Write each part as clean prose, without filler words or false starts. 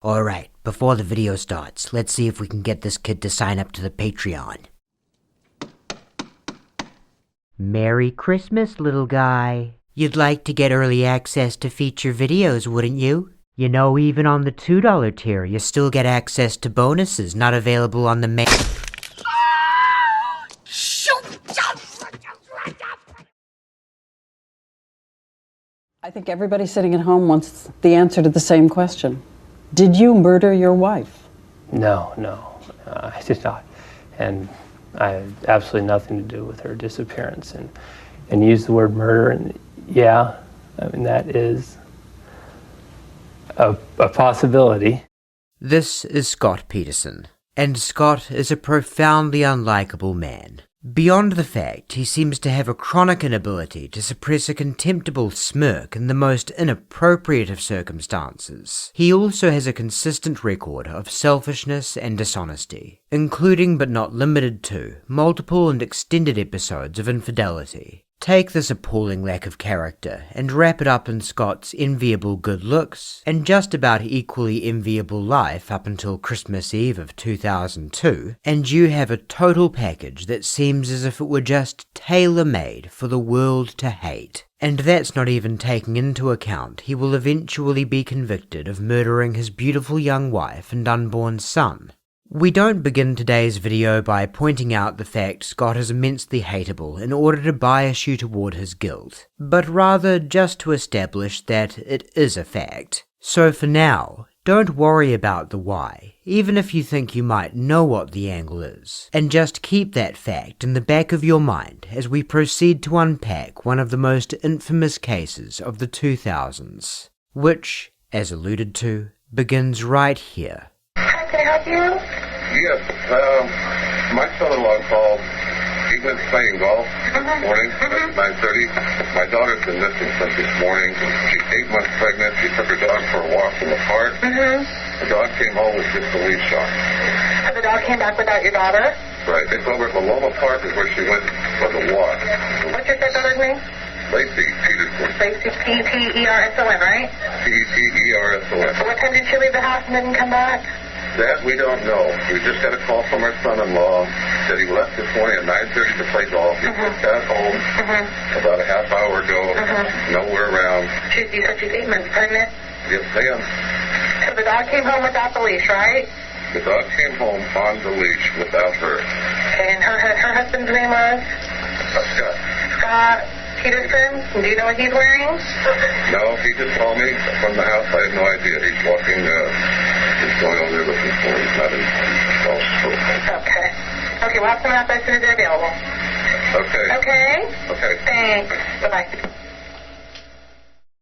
Alright, before the video starts, let's see if we can get this kid to sign up to the Patreon. Merry Christmas, little guy. You'd like to get early access to feature videos, wouldn't you? You know, even on the $2 tier, you still get access to bonuses not available on the main... I think everybody sitting at home wants the answer to the same question. Did you murder your wife? No, I did not. And I had absolutely nothing to do with her disappearance. And use the word murder, and yeah, I mean, that is a possibility. This is Scott Peterson, and Scott is a profoundly unlikable man. Beyond the fact he seems to have a chronic inability to suppress a contemptible smirk in the most inappropriate of circumstances, he also has a consistent record of selfishness and dishonesty, including but not limited to multiple and extended episodes of infidelity. Take this appalling lack of character and wrap it up in Scott's enviable good looks and just about equally enviable life up until Christmas Eve of 2002, and you have a total package that seems as if it were just tailor-made for the world to hate. And that's not even taking into account he will eventually be convicted of murdering his beautiful young wife and unborn son. We don't begin today's video by pointing out the fact Scott is immensely hateable in order to bias you toward his guilt, but rather just to establish that it is a fact. So for now, don't worry about the why, even if you think you might know what the angle is, and just keep that fact in the back of your mind as we proceed to unpack one of the most infamous cases of the 2000s, which, as alluded to, begins right here. How can I help you? Yes, my son-in-law called. He went playing golf this morning at 9:30. My daughter's been missing since this morning. She's 8 months pregnant. She took her dog for a walk in the park. The dog came home with just a leash on. So the dog came back without your daughter? Right. It's over at Maloma Park is where she went for the walk. What's your stepdaughter's name? Laci Peterson. Laci, P-E-T-E-R-S-O-N, right? P-E-T-E-R-S-O-N. When time did she leave the house and didn't come back? That we don't know. We just got a call from our son-in-law that he left this morning at 9:30 to play golf. He just got home about a half hour ago. Nowhere around. You said she's 8 months pregnant? Yes, ma'am. So the dog came home without the leash, right? The dog came home on the leash without her. Okay, and her husband's name was? Scott. Scott Peterson. Do you know what he's wearing? No, he just called me from the house. I have no idea. He's walking, he's going over there looking for him. He's not in house. Okay. Okay, we'll have someone out as soon as they're available. Okay? Thanks. Bye-bye.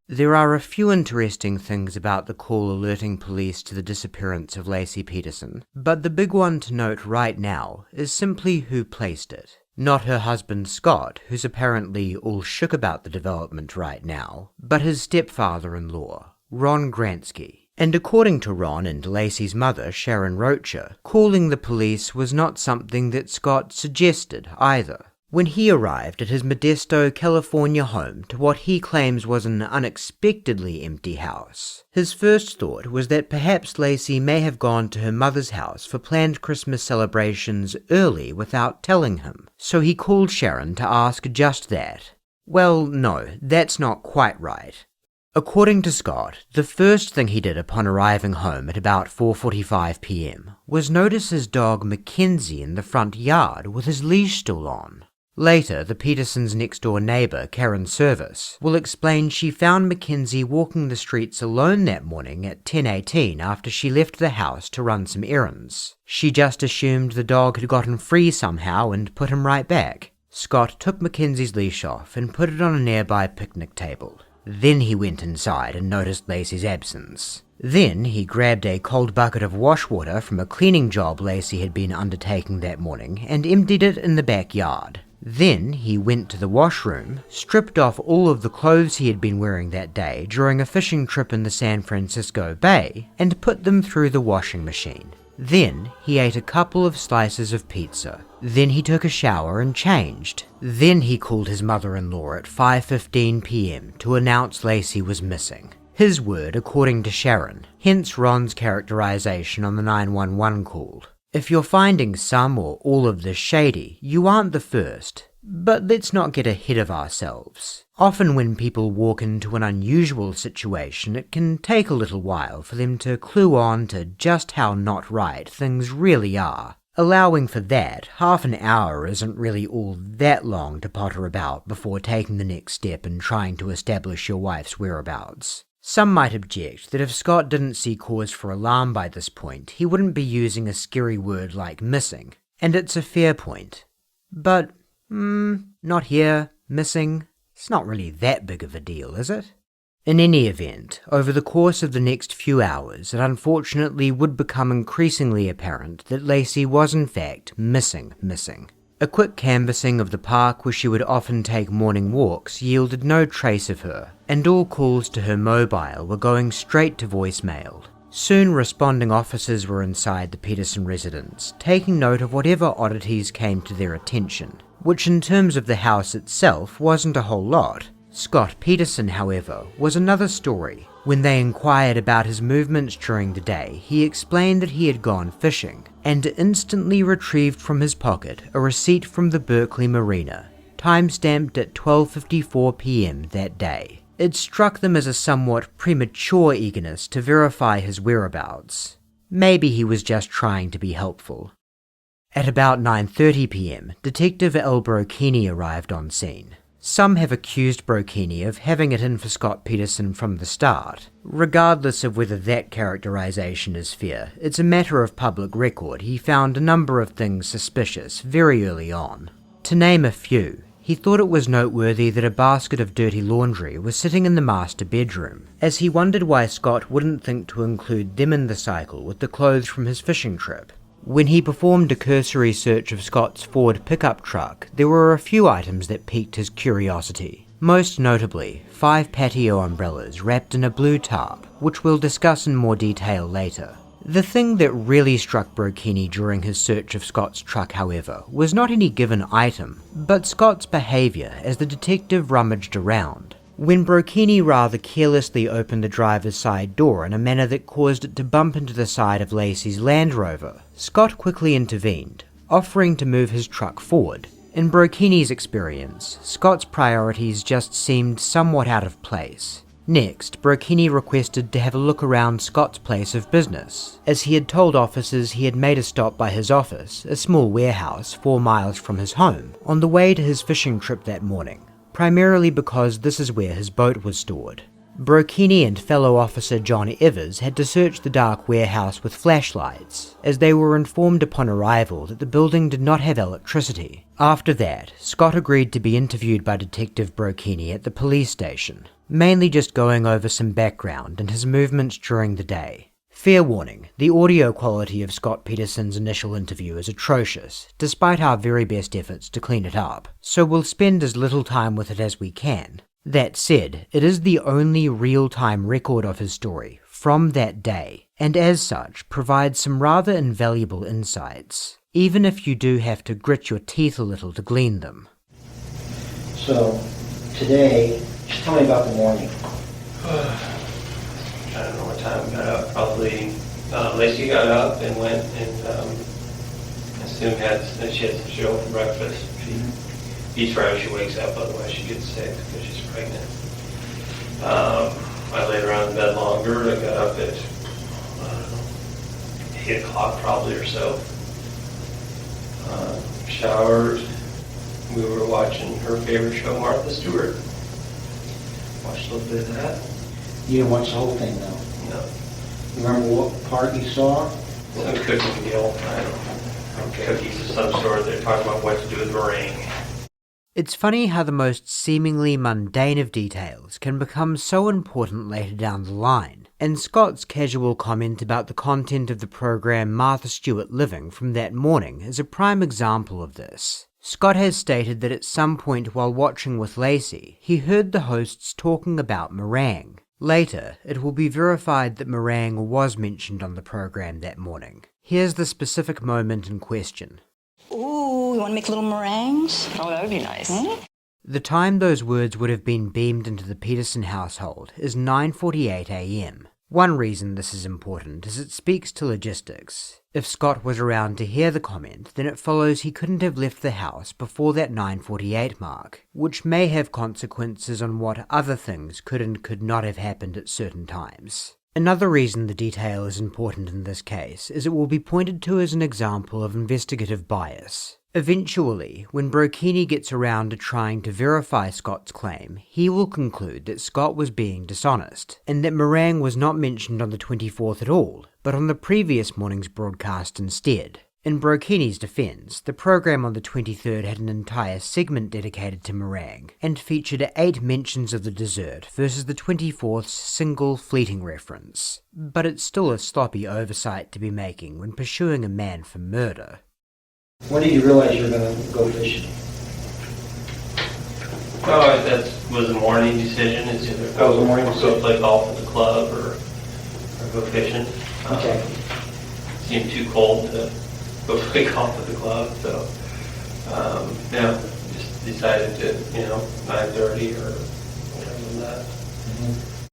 There are a few interesting things about the call alerting police to the disappearance of Laci Peterson, but the big one to note right now is simply who placed it. Not her husband Scott, who's apparently all shook about the development right now, but his stepfather-in-law, Ron Gransky. And according to Ron and Laci's mother, Sharon Rocha, calling the police was not something that Scott suggested either. When he arrived at his Modesto, California home to what he claims was an unexpectedly empty house, his first thought was that perhaps Laci may have gone to her mother's house for planned Christmas celebrations early without telling him, so he called Sharon to ask just that. Well, no, that's not quite right. According to Scott, the first thing he did upon arriving home at about 4:45 p.m. was notice his dog Mackenzie in the front yard with his leash still on. Later, the Petersons' next-door neighbor, Karen Service, will explain she found Mackenzie walking the streets alone that morning at 10:18 after she left the house to run some errands. She just assumed the dog had gotten free somehow and put him right back. Scott took Mackenzie's leash off and put it on a nearby picnic table. Then he went inside and noticed Laci's absence. Then he grabbed a cold bucket of wash water from a cleaning job Laci had been undertaking that morning and emptied it in the backyard. Then he went to the washroom, stripped off all of the clothes he had been wearing that day during a fishing trip in the San Francisco Bay, and put them through the washing machine. Then he ate a couple of slices of pizza. Then he took a shower and changed. Then he called his mother-in-law at 5:15 p.m. to announce Laci was missing. His word according to Sharon, hence Ron's characterization on the 911 call. If you're finding some or all of this shady, you aren't the first. But let's not get ahead of ourselves. Often when people walk into an unusual situation, it can take a little while for them to clue on to just how not right things really are. Allowing for that, half an hour isn't really all that long to potter about before taking the next step and trying to establish your wife's whereabouts. Some might object that if Scott didn't see cause for alarm by this point, he wouldn't be using a scary word like missing. And it's a fair point. But, not here, missing. It's not really that big of a deal, is it? In any event, over the course of the next few hours, it unfortunately would become increasingly apparent that Laci was in fact missing. A quick canvassing of the park where she would often take morning walks yielded no trace of her, and all calls to her mobile were going straight to voicemail. Soon responding officers were inside the Peterson residence, taking note of whatever oddities came to their attention, which in terms of the house itself wasn't a whole lot. Scott Peterson, however, was another story. When they inquired about his movements during the day, he explained that he had gone fishing, and instantly retrieved from his pocket a receipt from the Berkeley Marina, time-stamped at 12:54 p.m. that day. It struck them as a somewhat premature eagerness to verify his whereabouts. Maybe he was just trying to be helpful. At about 9:30 p.m., Detective Al Brocchini arrived on scene. Some have accused Brocchini of having it in for Scott Peterson from the start. Regardless of whether that characterization is fair, it's a matter of public record he found a number of things suspicious very early on. To name a few, he thought it was noteworthy that a basket of dirty laundry was sitting in the master bedroom, as he wondered why Scott wouldn't think to include them in the cycle with the clothes from his fishing trip. When he performed a cursory search of Scott's Ford pickup truck, there were a few items that piqued his curiosity. Most notably, 5 patio umbrellas wrapped in a blue tarp, which we'll discuss in more detail later. The thing that really struck Brocchini during his search of Scott's truck, however, was not any given item, but Scott's behavior as the detective rummaged around. When Brocchini rather carelessly opened the driver's side door in a manner that caused it to bump into the side of Laci's Land Rover, Scott quickly intervened, offering to move his truck forward. In Brocchini's experience, Scott's priorities just seemed somewhat out of place. Next, Brocchini requested to have a look around Scott's place of business, as he had told officers he had made a stop by his office, a small warehouse 4 miles from his home, on the way to his fishing trip that morning, primarily because this is where his boat was stored. Brocchini and fellow officer John Evers had to search the dark warehouse with flashlights, as they were informed upon arrival that the building did not have electricity. After that, Scott agreed to be interviewed by Detective Brocchini at the police station, mainly just going over some background and his movements during the day. Fair warning, the audio quality of Scott Peterson's initial interview is atrocious, despite our very best efforts to clean it up, so we'll spend as little time with it as we can. That said, it is the only real-time record of his story from that day, and as such provides some rather invaluable insights, even if you do have to grit your teeth a little to glean them. So, today, just tell me about the morning. I don't know what time we got up. Probably Laci got up and went and assumed she had some cereal for breakfast. She eats right when she wakes up, otherwise she gets sick because she's pregnant. I laid around in bed longer. I got up at 8 o'clock probably or so. Showered. We were watching her favorite show, Martha Stewart. Watched a little bit of that. You didn't watch the whole thing, though? No. Remember what part you saw? Some cooking deal. Cookies of some sort. They're talking about what to do with meringue. It's funny how the most seemingly mundane of details can become so important later down the line, and Scott's casual comment about the content of the program Martha Stewart Living from that morning is a prime example of this. Scott has stated that at some point while watching with Laci, he heard the hosts talking about meringue. Later, it will be verified that meringue was mentioned on the program that morning. Here's the specific moment in question. Ooh, you want to make little meringues? Oh, that would be nice. The time those words would have been beamed into the Peterson household is 9:48 a.m. One reason this is important is it speaks to logistics. If Scott was around to hear the comment, then it follows he couldn't have left the house before that 9:48 mark, which may have consequences on what other things could and could not have happened at certain times. Another reason the detail is important in this case is it will be pointed to as an example of investigative bias. Eventually, when Brocchini gets around to trying to verify Scott's claim, he will conclude that Scott was being dishonest, and that meringue was not mentioned on the 24th at all, but on the previous morning's broadcast instead. In Brocchini's defense, the program on the 23rd had an entire segment dedicated to meringue, and featured 8 mentions of the dessert versus the 24th's single fleeting reference. But it's still a sloppy oversight to be making when pursuing a man for murder. When did you realize you were going to go fishing? Oh, that was a morning decision. It's either go play golf at the club or go fishing. Okay. It seemed too cold to go play golf at the club, so just decided to, 9:30 or whatever than that. Mm-hmm.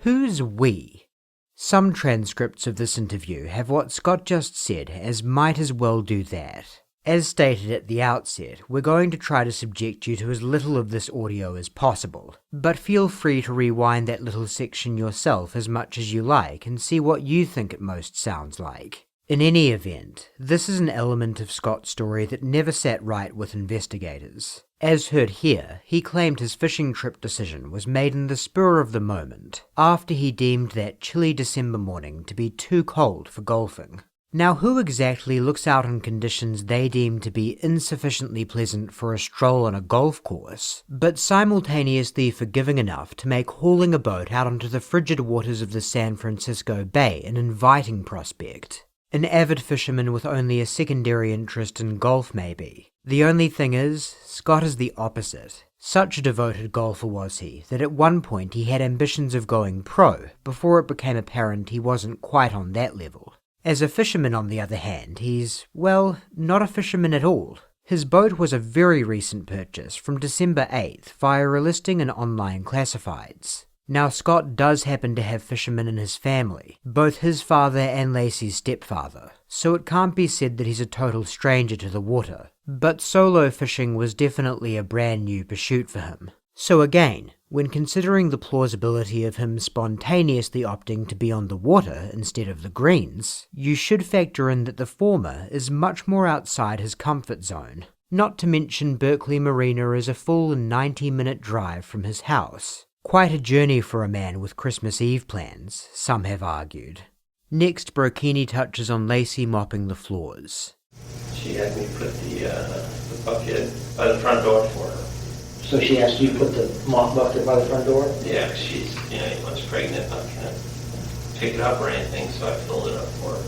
Who's we? Some transcripts of this interview have what Scott just said as might as well do that. As stated at the outset, we're going to try to subject you to as little of this audio as possible, but feel free to rewind that little section yourself as much as you like and see what you think it most sounds like. In any event, this is an element of Scott's story that never sat right with investigators. As heard here, he claimed his fishing trip decision was made in the spur of the moment, after he deemed that chilly December morning to be too cold for golfing. Now, who exactly looks out on conditions they deem to be insufficiently pleasant for a stroll on a golf course, but simultaneously forgiving enough to make hauling a boat out onto the frigid waters of the San Francisco Bay an inviting prospect? An avid fisherman with only a secondary interest in golf, maybe. The only thing is, Scott is the opposite. Such a devoted golfer was he, that at one point he had ambitions of going pro, before it became apparent he wasn't quite on that level. As a fisherman, on the other hand, he's, well, not a fisherman at all. His boat was a very recent purchase from December 8th via a listing in online classifieds. Now, Scott does happen to have fishermen in his family, both his father and Laci's stepfather, so it can't be said that he's a total stranger to the water. But solo fishing was definitely a brand new pursuit for him. So again, when considering the plausibility of him spontaneously opting to be on the water instead of the greens, you should factor in that the former is much more outside his comfort zone. Not to mention Berkeley Marina is a full 90-minute drive from his house. Quite a journey for a man with Christmas Eve plans, some have argued. Next, Brocchini touches on Laci mopping the floors. She had me put the bucket by the front door for her. So she asked you to put the mop bucket by the front door? Yeah, she's 8 months pregnant, not going to pick it up or anything, so I filled it up for her.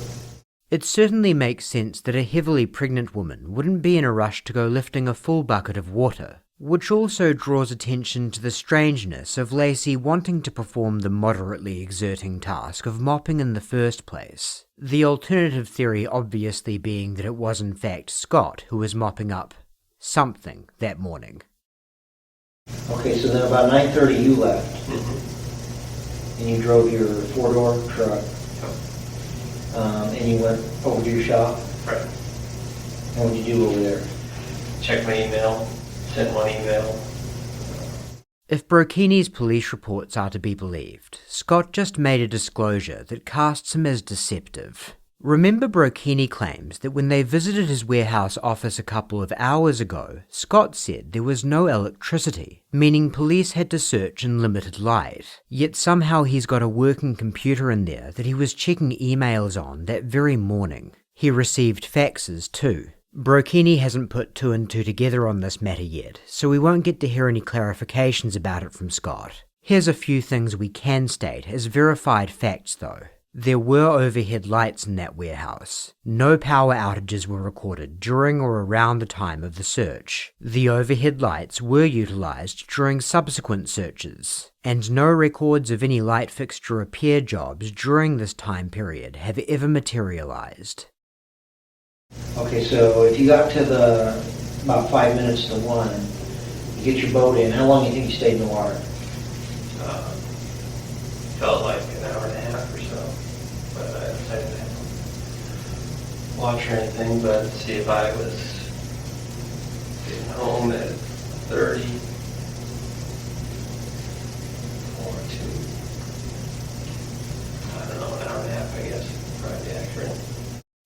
It certainly makes sense that a heavily pregnant woman wouldn't be in a rush to go lifting a full bucket of water, which also draws attention to the strangeness of Laci wanting to perform the moderately exerting task of mopping in the first place. The alternative theory obviously being that it was in fact Scott who was mopping up something that morning. Okay, so then about 9:30 you left, and you drove your 4-door truck, and you went over to your shop? Right. And what did you do over there? Check my email, sent one email. If Brocchini's police reports are to be believed, Scott just made a disclosure that casts him as deceptive. Remember, Brocchini claims that when they visited his warehouse office a couple of hours ago, Scott said there was no electricity, meaning police had to search in limited light. Yet somehow he's got a working computer in there that he was checking emails on that very morning. He received faxes too. Brocchini hasn't put 2 and 2 together on this matter yet, so we won't get to hear any clarifications about it from Scott. Here's a few things we can state as verified facts though. There were overhead lights in that warehouse. No power outages were recorded during or around the time of the search. The overhead lights were utilized during subsequent searches, and no records of any light fixture repair jobs during this time period have ever materialized. Okay, so if you got to about 5 minutes to 1, You get your boat in. How long do you think you stayed in the water? Felt like an hour and a half or so. But I decided to watch or anything, but see if I was getting home at 30 or 2. I don't know, an hour and a half, I guess, probably accurate.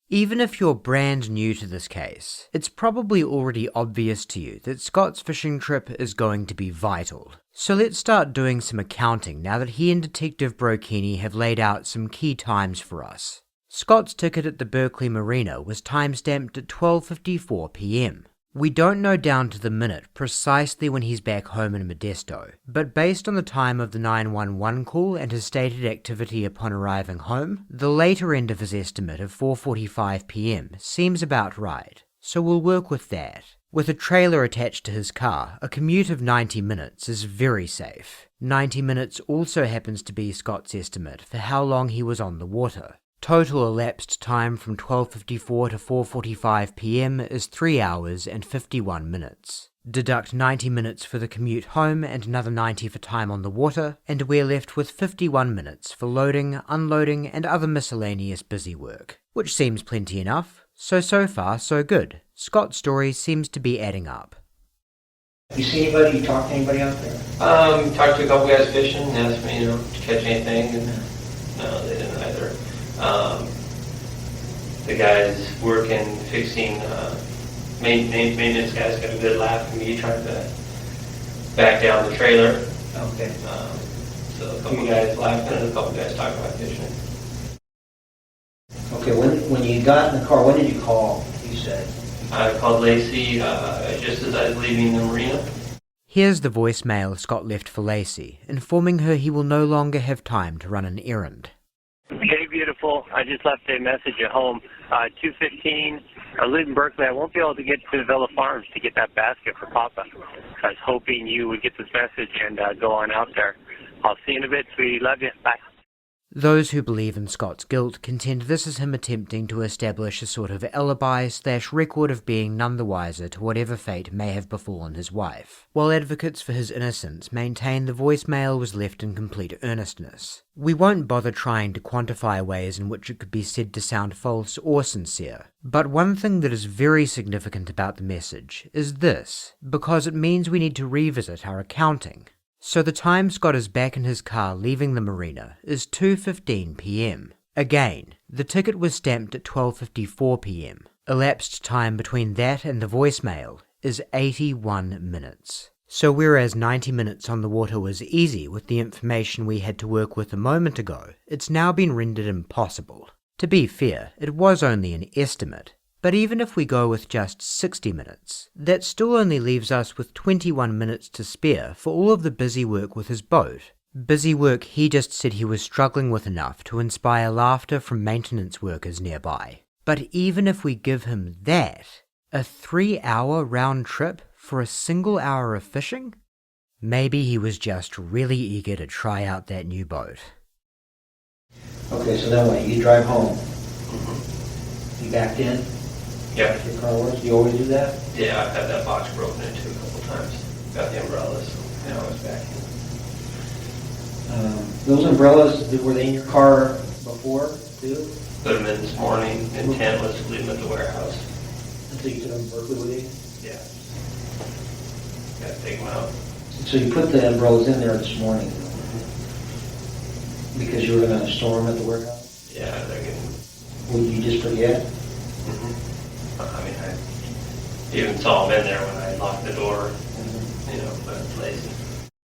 Even if you're brand new to this case, it's probably already obvious to you that Scott's fishing trip is going to be vital. So let's start doing some accounting now that he and Detective Brokini have laid out some key times for us. Scott's ticket at the Berkeley Marina was timestamped at 12:54 p.m. We don't know down to the minute precisely when he's back home in Modesto, but based on the time of the 911 call and his stated activity upon arriving home, the later end of his estimate of 4:45 p.m. seems about right, so we'll work with that. With a trailer attached to his car, a commute of 90 minutes is very safe. 90 minutes also happens to be Scott's estimate for how long he was on the water. Total elapsed time from 12:54 to 4:45 p.m. is 3 hours and 51 minutes. Deduct 90 minutes for the commute home and another 90 for time on the water, and we're left with 51 minutes for loading, unloading, and other miscellaneous busy work, which seems plenty enough. So far, so good. Scott's story seems to be adding up. You see anybody? You talked to anybody out there? Talked to a couple guys fishing, asked me, to catch anything, and no, they didn't either. The guys working, fixing, maintenance guys got a good laugh at me trying to back down the trailer. Okay. So a couple guys laughing and a couple guys talking about fishing. Okay, when you got in the car, when did you call, you said? I called Laci just as I was leaving the marina. Here's the voicemail Scott left for Laci, informing her he will no longer have time to run an errand. Hey, beautiful. I just left a message at home. 2:15. I live in Berkeley. I won't be able to get to Villa Farms to get that basket for Papa. I was hoping you would get this message and go on out there. I'll see you in a bit, sweetie. Love you. Bye. Those who believe in Scott's guilt contend this is him attempting to establish a sort of alibi/record of being none the wiser to whatever fate may have befallen his wife, while advocates for his innocence maintain the voicemail was left in complete earnestness. We won't bother trying to quantify ways in which it could be said to sound false or sincere, but one thing that is very significant about the message is this, because it means we need to revisit our accounting. So the time Scott is back in his car leaving the marina is 2:15 p.m. Again, the ticket was stamped at 12:54 p.m. Elapsed time between that and the voicemail is 81 minutes. So whereas 90 minutes on the water was easy with the information we had to work with a moment ago, it's now been rendered impossible. To be fair, it was only an estimate. But even if we go with just 60 minutes, that still only leaves us with 21 minutes to spare for all of the busy work with his boat. Busy work he just said he was struggling with enough to inspire laughter from maintenance workers nearby. But even if we give him that, a 3-hour round trip for a single hour of fishing? Maybe he was just really eager to try out that new boat. Okay, so then what? You drive home. You backed in? Yeah. Your car works? You always do that? Yeah, I've had that box broken into a couple times. Got the umbrellas, so now it's back in. Those umbrellas, were they in your car before, too? Put them in this morning. Intent was to leave them at the warehouse. Until you took them to Berkeley with you? Yeah. Got to take them out. So you put the umbrellas in there this morning because you were going to store them at the warehouse? Yeah, they're getting... Would you just forget? I mean, I even saw them in there when I locked the door, but it's lazy.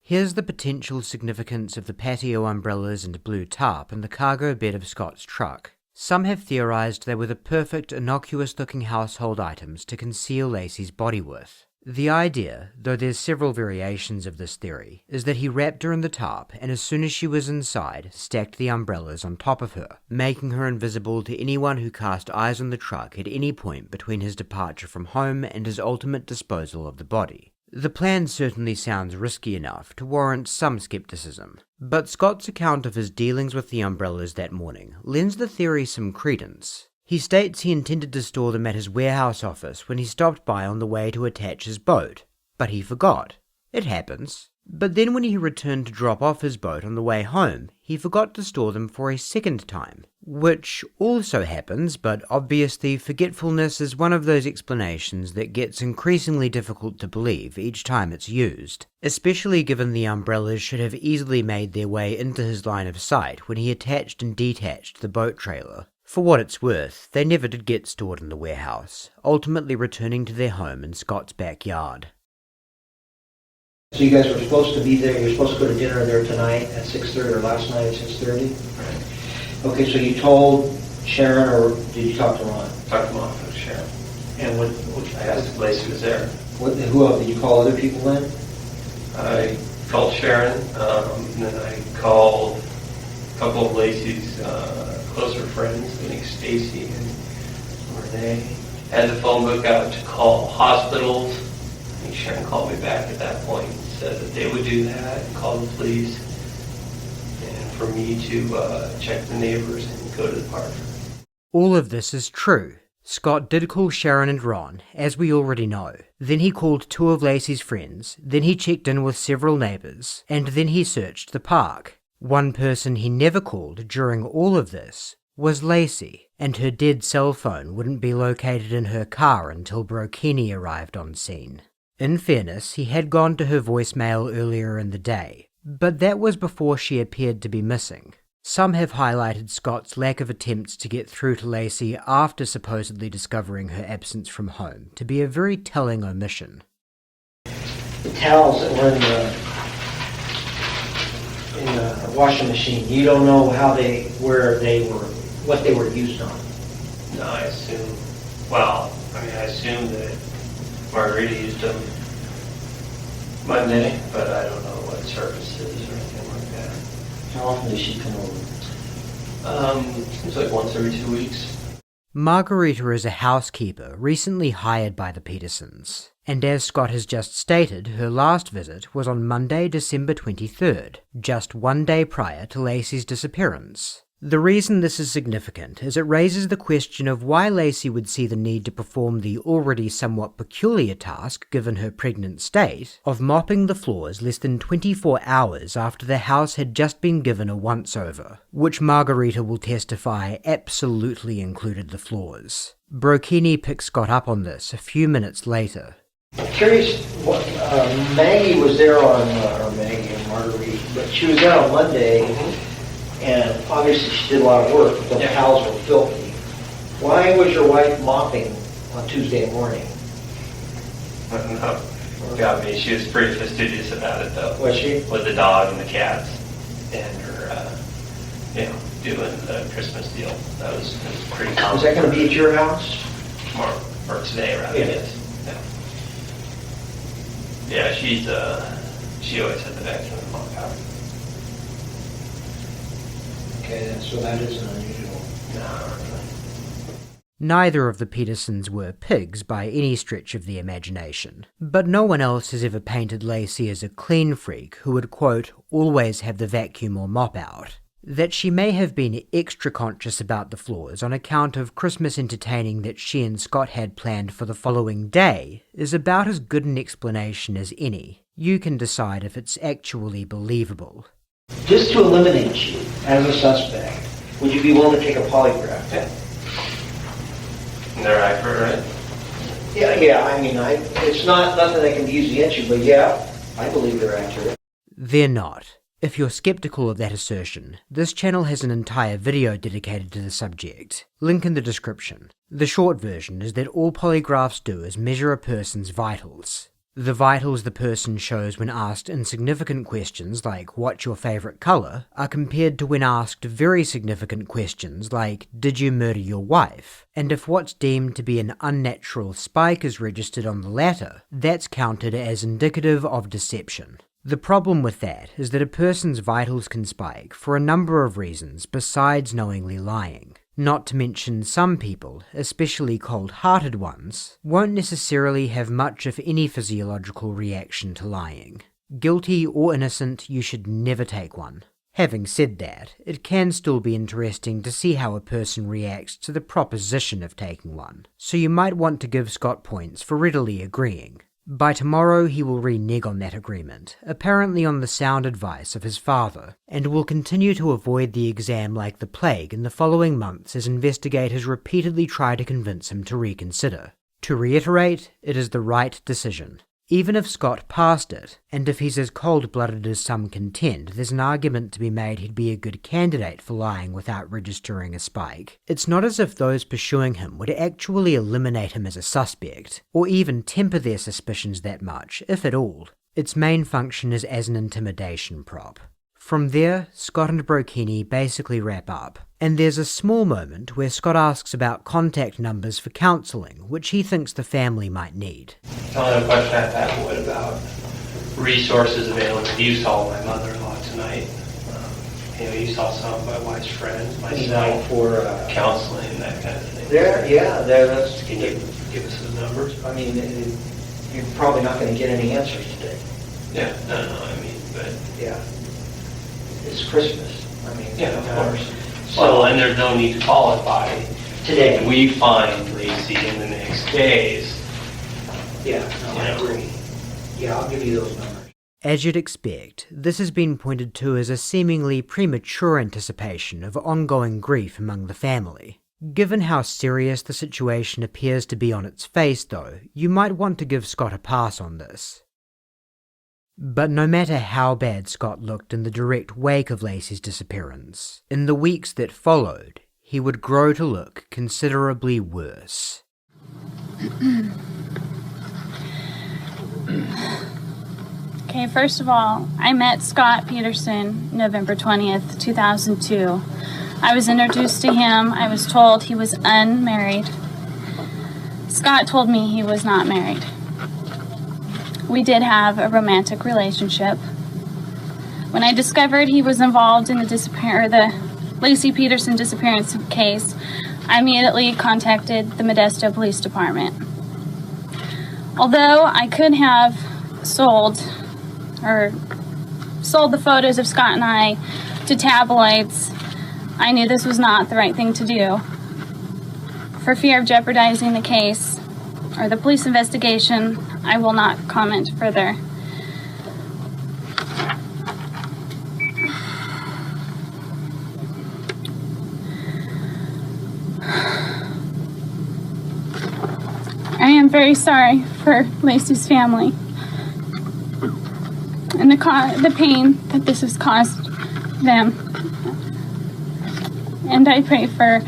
Here's the potential significance of the patio umbrellas and blue tarp in the cargo bed of Scott's truck. Some have theorized they were the perfect, innocuous-looking household items to conceal Laci's body with. The idea, though there's several variations of this theory, is that he wrapped her in the tarp and as soon as she was inside, stacked the umbrellas on top of her, making her invisible to anyone who cast eyes on the truck at any point between his departure from home and his ultimate disposal of the body. The plan certainly sounds risky enough to warrant some skepticism, but Scott's account of his dealings with the umbrellas that morning lends the theory some credence. He states he intended to store them at his warehouse office when he stopped by on the way to attach his boat, but he forgot. It happens. But then when he returned to drop off his boat on the way home, he forgot to store them for a second time. Which also happens, but obviously forgetfulness is one of those explanations that gets increasingly difficult to believe each time it's used, especially given the umbrellas should have easily made their way into his line of sight when he attached and detached the boat trailer. For what it's worth, they never did get stored in the warehouse, ultimately returning to their home in Scott's backyard. So you guys were supposed to be there, you were supposed to go to dinner there tonight at 6:30, or last night at 6:30? Right. Okay, so you told Sharon, or did you talk to Ron? Talked to Mom and Sharon. And what I asked if Laci was there. who else? Did you call other people then? I called Sharon, and then I called a couple of Laci's closer friends, I think Stacy and Renee. Had the phone book out to call hospitals. I think Sharon called me back at that point and said that they would do that and call the police, and for me to check the neighbors and go to the park. All of this is true. Scott did call Sharon and Ron, as we already know. Then he called two of Laci's friends, then he checked in with several neighbours, and then he searched the park. One person he never called during all of this was Laci, and her dead cell phone wouldn't be located in her car until Brokini arrived on scene. In fairness, he had gone to her voicemail earlier in the day, but that was before she appeared to be missing. Some have highlighted Scott's lack of attempts to get through to Laci after supposedly discovering her absence from home to be a very telling omission. The towels that were in the washing machine, you don't know what they were used on. No, I assume that Margarita used them Monday, but I don't know what services or anything like that. How often does she come over? Seems like once every 2 weeks. Margarita is a housekeeper recently hired by the Petersons, and as Scott has just stated, her last visit was on Monday, December 23rd, just 1 day prior to Laci's disappearance. The reason this is significant is it raises the question of why Laci would see the need to perform the already somewhat peculiar task, given her pregnant state, of mopping the floors less than 24 hours after the house had just been given a once-over, which Margarita will testify absolutely included the floors. Brokini picks Scott up on this a few minutes later. I'm curious, Maggie was there on, or Maggie and Marguerite, but she was there on Monday. And obviously she did a lot of work, but the towels were filthy. Why was your wife mopping on Tuesday morning? I don't know. Got me. She was pretty fastidious about it, though. Was she? With the dog and the cats, and her, doing the Christmas deal. That was pretty common. Was that going to be at your house? Tomorrow, or today, rather. Yeah. Yes. Yeah, she always had the vacuum and mop out. Okay, so that isn't unusual. No. Neither of the Petersons were pigs by any stretch of the imagination, but no one else has ever painted Laci as a clean freak who would, quote, always have the vacuum or mop out. That she may have been extra conscious about the floors on account of Christmas entertaining that she and Scott had planned for the following day is about as good an explanation as any. You can decide if it's actually believable. Just to eliminate you as a suspect, would you be willing to take a polygraph? Yeah. And they're accurate, right? Yeah. I mean, it's not nothing that can be used against you, but yeah, I believe they're accurate. They're not. If you're skeptical of that assertion, this channel has an entire video dedicated to the subject. Link in the description. The short version is that all polygraphs do is measure a person's vitals. The vitals the person shows when asked insignificant questions like, what's your favourite colour, are compared to when asked very significant questions like, did you murder your wife? And if what's deemed to be an unnatural spike is registered on the latter, that's counted as indicative of deception. The problem with that is that a person's vitals can spike for a number of reasons besides knowingly lying. Not to mention some people, especially cold-hearted ones, won't necessarily have much if any physiological reaction to lying. Guilty or innocent, you should never take one. Having said that, it can still be interesting to see how a person reacts to the proposition of taking one, so you might want to give Scott points for readily agreeing. By tomorrow he will renege on that agreement, apparently on the sound advice of his father, and will continue to avoid the exam like the plague in the following months as investigators repeatedly try to convince him to reconsider. To reiterate, it is the right decision. Even if Scott passed it, and if he's as cold-blooded as some contend, there's an argument to be made he'd be a good candidate for lying without registering a spike. It's not as if those pursuing him would actually eliminate him as a suspect, or even temper their suspicions that much, if at all. Its main function is as an intimidation prop. From there, Scott and Brokini basically wrap up, and there's a small moment where Scott asks about contact numbers for counselling, which he thinks the family might need. The only question I have, what about resources available? You saw my mother-in-law tonight. You saw some of my wife's friends, myself, for counseling, that kind of thing. That's. Can you give us the numbers? I mean, you're probably not going to get any answers today. Yeah, but... Yeah. It's Christmas. Yeah, of course. So, Well, and there's no need to qualify. Today. If we find Laci in the next days. Yeah, no, I agree. Yeah, I'll give you those numbers. As you'd expect, this has been pointed to as a seemingly premature anticipation of ongoing grief among the family. Given how serious the situation appears to be on its face, though, you might want to give Scott a pass on this. But no matter how bad Scott looked in the direct wake of Laci's disappearance, in the weeks that followed, he would grow to look considerably worse. Okay, first of all, I met Scott Peterson November 20th, 2002. I was introduced to him. I was told he was unmarried. Scott told me he was not married. We did have a romantic relationship. When I discovered he was involved in the Laci Peterson disappearance case, I immediately contacted the Modesto Police Department. Although I could have sold the photos of Scott and I to tabloids, I knew this was not the right thing to do. For fear of jeopardizing the case or the police investigation, I will not comment further. I am very sorry for Laci's family and the pain that this has caused them. And I pray for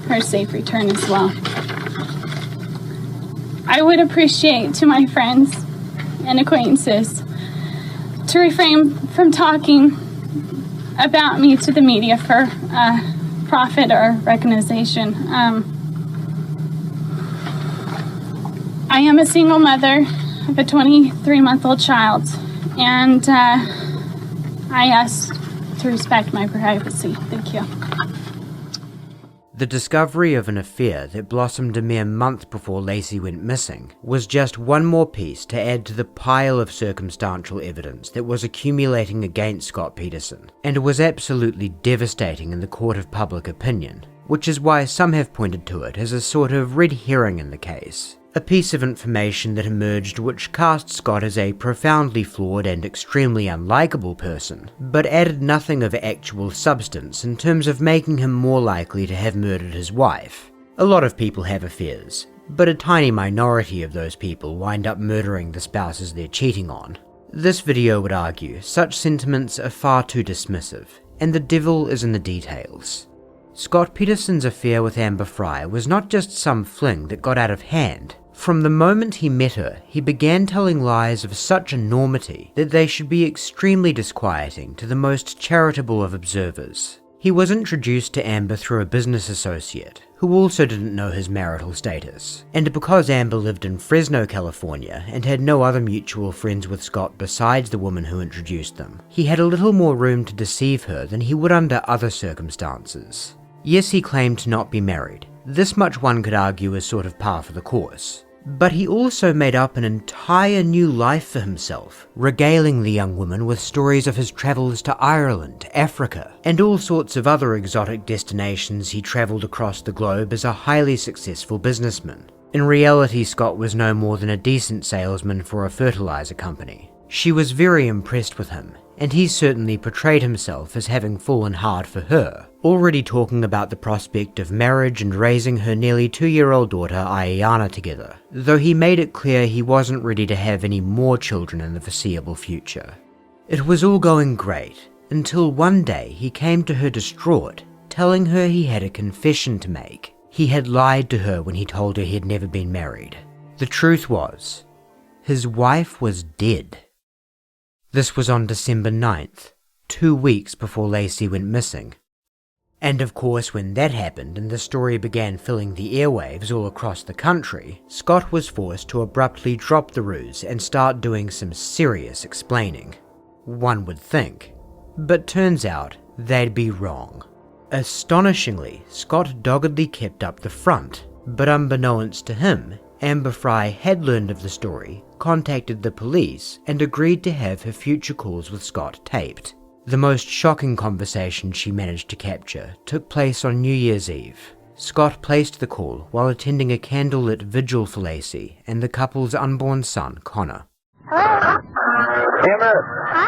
her safe return as well. I would appreciate to my friends and acquaintances to refrain from talking about me to the media for profit or recognition. I am a single mother of a 23-month-old child, and I ask to respect my privacy. Thank you. The discovery of an affair that blossomed a mere month before Laci went missing was just one more piece to add to the pile of circumstantial evidence that was accumulating against Scott Peterson, and was absolutely devastating in the court of public opinion, which is why some have pointed to it as a sort of red herring in the case. A piece of information that emerged which cast Scott as a profoundly flawed and extremely unlikable person, but added nothing of actual substance in terms of making him more likely to have murdered his wife. A lot of people have affairs, but a tiny minority of those people wind up murdering the spouses they're cheating on. This video would argue such sentiments are far too dismissive, and the devil is in the details. Scott Peterson's affair with Amber Fry was not just some fling that got out of hand. From the moment he met her, he began telling lies of such enormity that they should be extremely disquieting to the most charitable of observers. He was introduced to Amber through a business associate, who also didn't know his marital status, and because Amber lived in Fresno, California, and had no other mutual friends with Scott besides the woman who introduced them, he had a little more room to deceive her than he would under other circumstances. Yes, he claimed to not be married. This much one could argue is sort of par for the course. But he also made up an entire new life for himself, regaling the young woman with stories of his travels to Ireland, Africa, and all sorts of other exotic destinations he travelled across the globe as a highly successful businessman. In reality, Scott was no more than a decent salesman for a fertilizer company. She was very impressed with him, and he certainly portrayed himself as having fallen hard for her, already talking about the prospect of marriage and raising her nearly 2-year-old daughter Ayana together, though he made it clear he wasn't ready to have any more children in the foreseeable future. It was all going great, until one day he came to her distraught, telling her he had a confession to make. He had lied to her when he told her he had never been married. The truth was, his wife was dead. This was on December 9th, 2 weeks before Laci went missing. And of course, when that happened and the story began filling the airwaves all across the country, Scott was forced to abruptly drop the ruse and start doing some serious explaining. One would think. But turns out, they'd be wrong. Astonishingly, Scott doggedly kept up the front, but unbeknownst to him, Amber Fry had learned of the story, contacted the police, and agreed to have her future calls with Scott taped. The most shocking conversation she managed to capture took place on New Year's Eve. Scott placed the call while attending a candlelit vigil for Laci and the couple's unborn son, Connor. Hello? Amber! Hi!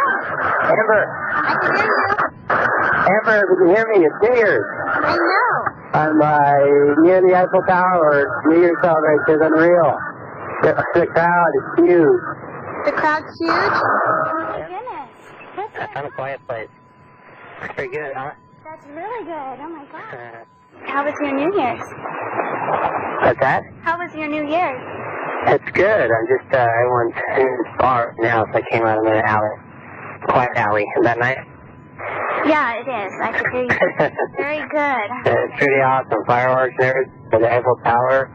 Amber! I can hear you. Amber, if you can hear me, it's Gators. I know. I'm near the Eiffel Tower. New Year's celebration is unreal. The crowd is huge. The crowd's huge? Oh my goodness. I found a quiet place. Pretty good, huh? That's really good. Oh my God. How was your New Year's? What's that? How was your New Year's? It's good. I'm just, everyone's in this bar now, so I came out of an alley. Quiet alley. Is that nice? Yeah, it is. I could hear you. Very good. It's pretty awesome. Fireworks and everything at the Eiffel Tower.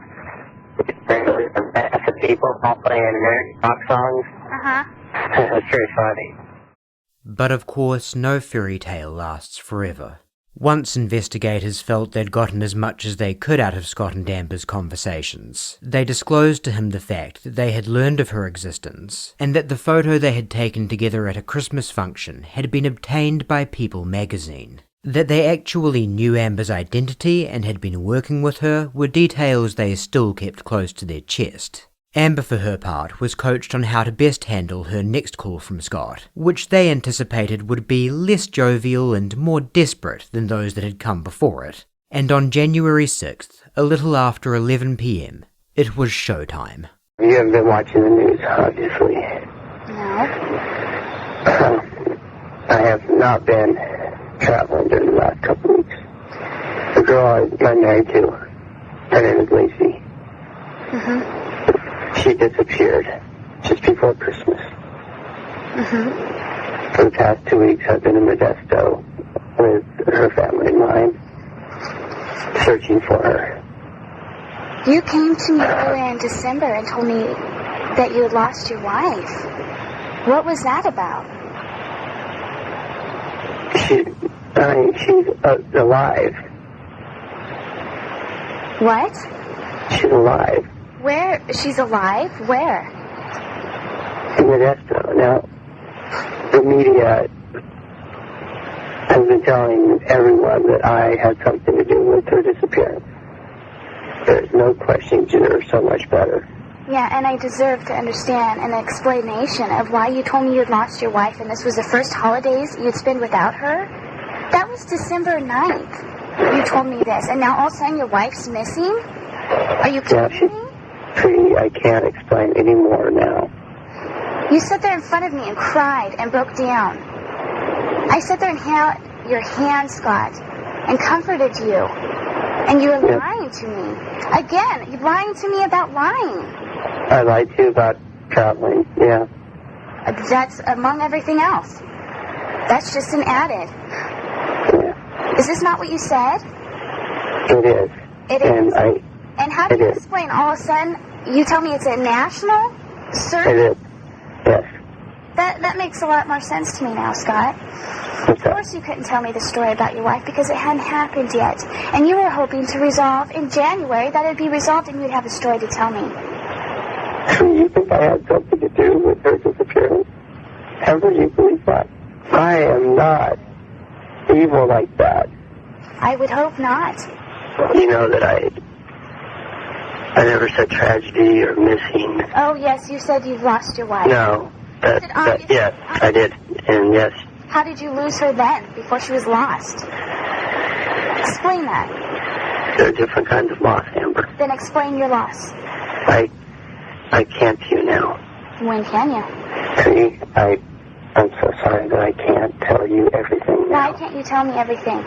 Some mass of people all playing American rock songs. Uh-huh. It's pretty funny. But of course, no fairy tale lasts forever. Once investigators felt they'd gotten as much as they could out of Scott and Amber's conversations, they disclosed to him the fact that they had learned of her existence, and that the photo they had taken together at a Christmas function had been obtained by People magazine. That they actually knew Amber's identity and had been working with her were details they still kept close to their chest. Amber, for her part, was coached on how to best handle her next call from Scott, which they anticipated would be less jovial and more desperate than those that had come before it. And on January 6th, a little after 11 p.m, it was showtime. You haven't been watching the news, obviously. No. I have not been traveling during the last couple weeks. The girl I'm married to, her name is Laci. Mm-hmm. She disappeared just before Christmas. Mm-hmm. For the past 2 weeks, I've been in Modesto with her family and mine, searching for her. You came to me earlier in December and told me that you had lost your wife. What was that about? She's alive. What? She's alive. Where? She's alive? Where? In Modesto. Now, the media has been telling everyone that I had something to do with her disappearance. There's no question you deserve so much better. Yeah, and I deserve to understand an explanation of why you told me you'd lost your wife and this was the first holidays you'd spend without her. That was December 9th. You told me this, and now all of a sudden your wife's missing? Are you kidding me? I can't explain anymore now. You sat there in front of me and cried and broke down. I sat there and held your hand, Scott, and comforted you. And you were lying to me. Again, you're lying to me about lying. I lied to you about traveling, yeah. That's among everything else. That's just an added. Yeah. Is this not what you said? It is. It is. And how do you explain all of a sudden you tell me it's a national search? It is. Yes. That makes a lot more sense to me now, Scott. Of course you couldn't tell me the story about your wife because it hadn't happened yet. And you were hoping to resolve in January that it would be resolved and you'd have a story to tell me. You think I had something to do with her disappearance? Ever you believe that? I am not evil like that. I would hope not. You know that I never said tragedy or missing. Oh, yes, you said you've lost your wife. No. Yes, I did. And yes. How did you lose her then, before she was lost? Explain that. There are different kinds of loss, Amber. Then explain your loss. I can't to you now. When can you? I'm so sorry that I can't tell you everything now. Why can't you tell me everything?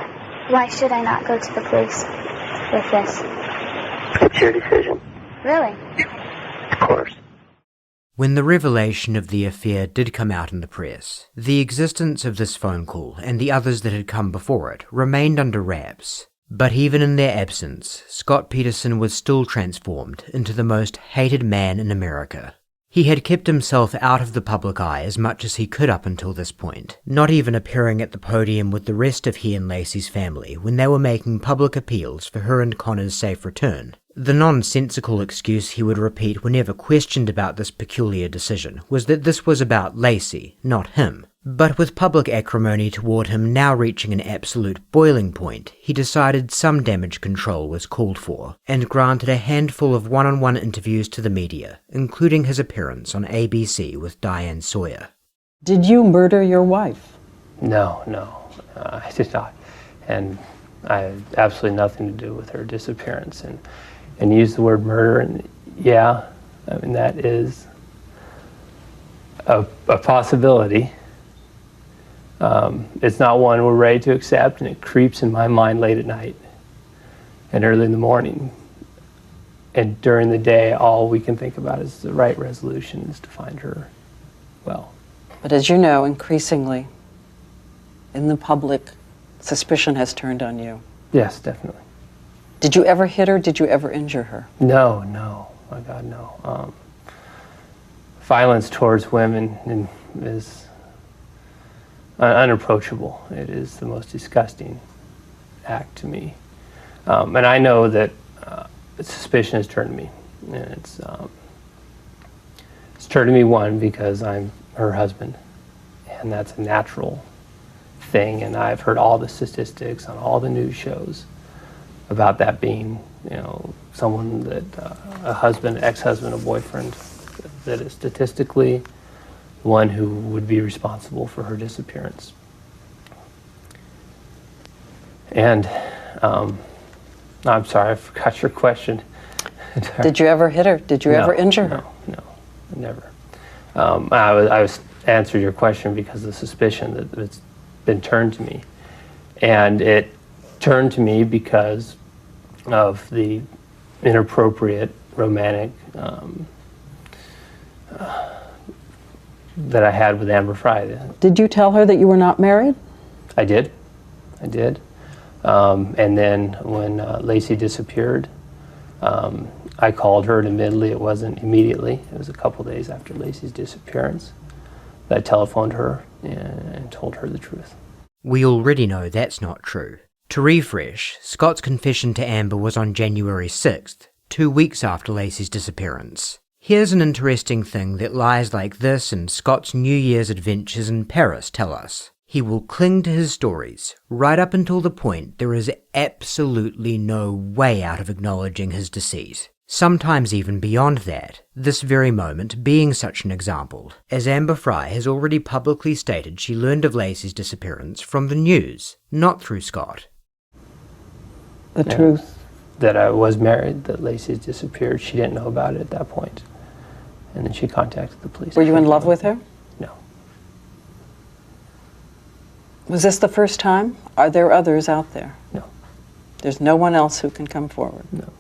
Why should I not go to the police with this? It's your decision. Really? Of course. When the revelation of the affair did come out in the press, the existence of this phone call and the others that had come before it remained under wraps. But even in their absence, Scott Peterson was still transformed into the most hated man in America. He had kept himself out of the public eye as much as he could up until this point, not even appearing at the podium with the rest of he and Laci's family when they were making public appeals for her and Connor's safe return. The nonsensical excuse he would repeat whenever questioned about this peculiar decision was that this was about Laci, not him. But with public acrimony toward him now reaching an absolute boiling point, he decided some damage control was called for, and granted a handful of one-on-one interviews to the media, including his appearance on ABC with Diane Sawyer. Did you murder your wife? No, I did not. And I had absolutely nothing to do with her disappearance. And use the word murder, and yeah, I mean, that is a possibility. It's not one we're ready to accept, and it creeps in my mind late at night and early in the morning. And during the day, all we can think about is the right resolution is to find her well. But as you know, increasingly, in the public, suspicion has turned on you. Yes, definitely. Did you ever hit her? Did you ever injure her? No. My God, no. Violence towards women is unapproachable. It is the most disgusting act to me. And I know that suspicion has turned to me. And it's turned to me, one, because I'm her husband. And that's a natural thing. And I've heard all the statistics on all the news shows about that being, someone that a husband, ex-husband, a boyfriend, that is statistically one who would be responsible for her disappearance. And I'm sorry, I forgot your question. Did you ever hit her? Did you ever injure her? No, never. I was answering your question because of the suspicion that it's been turned to me, and it turned to me because of the inappropriate romantic that I had with Amber Fry. Did you tell her that you were not married? I did. And then when Laci disappeared, I called her, and admittedly it wasn't immediately. It was a couple days after Laci's disappearance that I telephoned her and told her the truth. We already know that's not true. To refresh, Scott's confession to Amber was on January 6th, 2 weeks after Laci's disappearance. Here's an interesting thing that lies like this and Scott's New Year's adventures in Paris tell us. He will cling to his stories, right up until the point there is absolutely no way out of acknowledging his deceit. Sometimes even beyond that, this very moment being such an example, as Amber Fry has already publicly stated she learned of Laci's disappearance from the news, not through Scott. The truth. That I was married, that Laci disappeared. She didn't know about it at that point. And then she contacted the police. Were you in love with her? No. Was this the first time? Are there others out there? No. There's no one else who can come forward? No.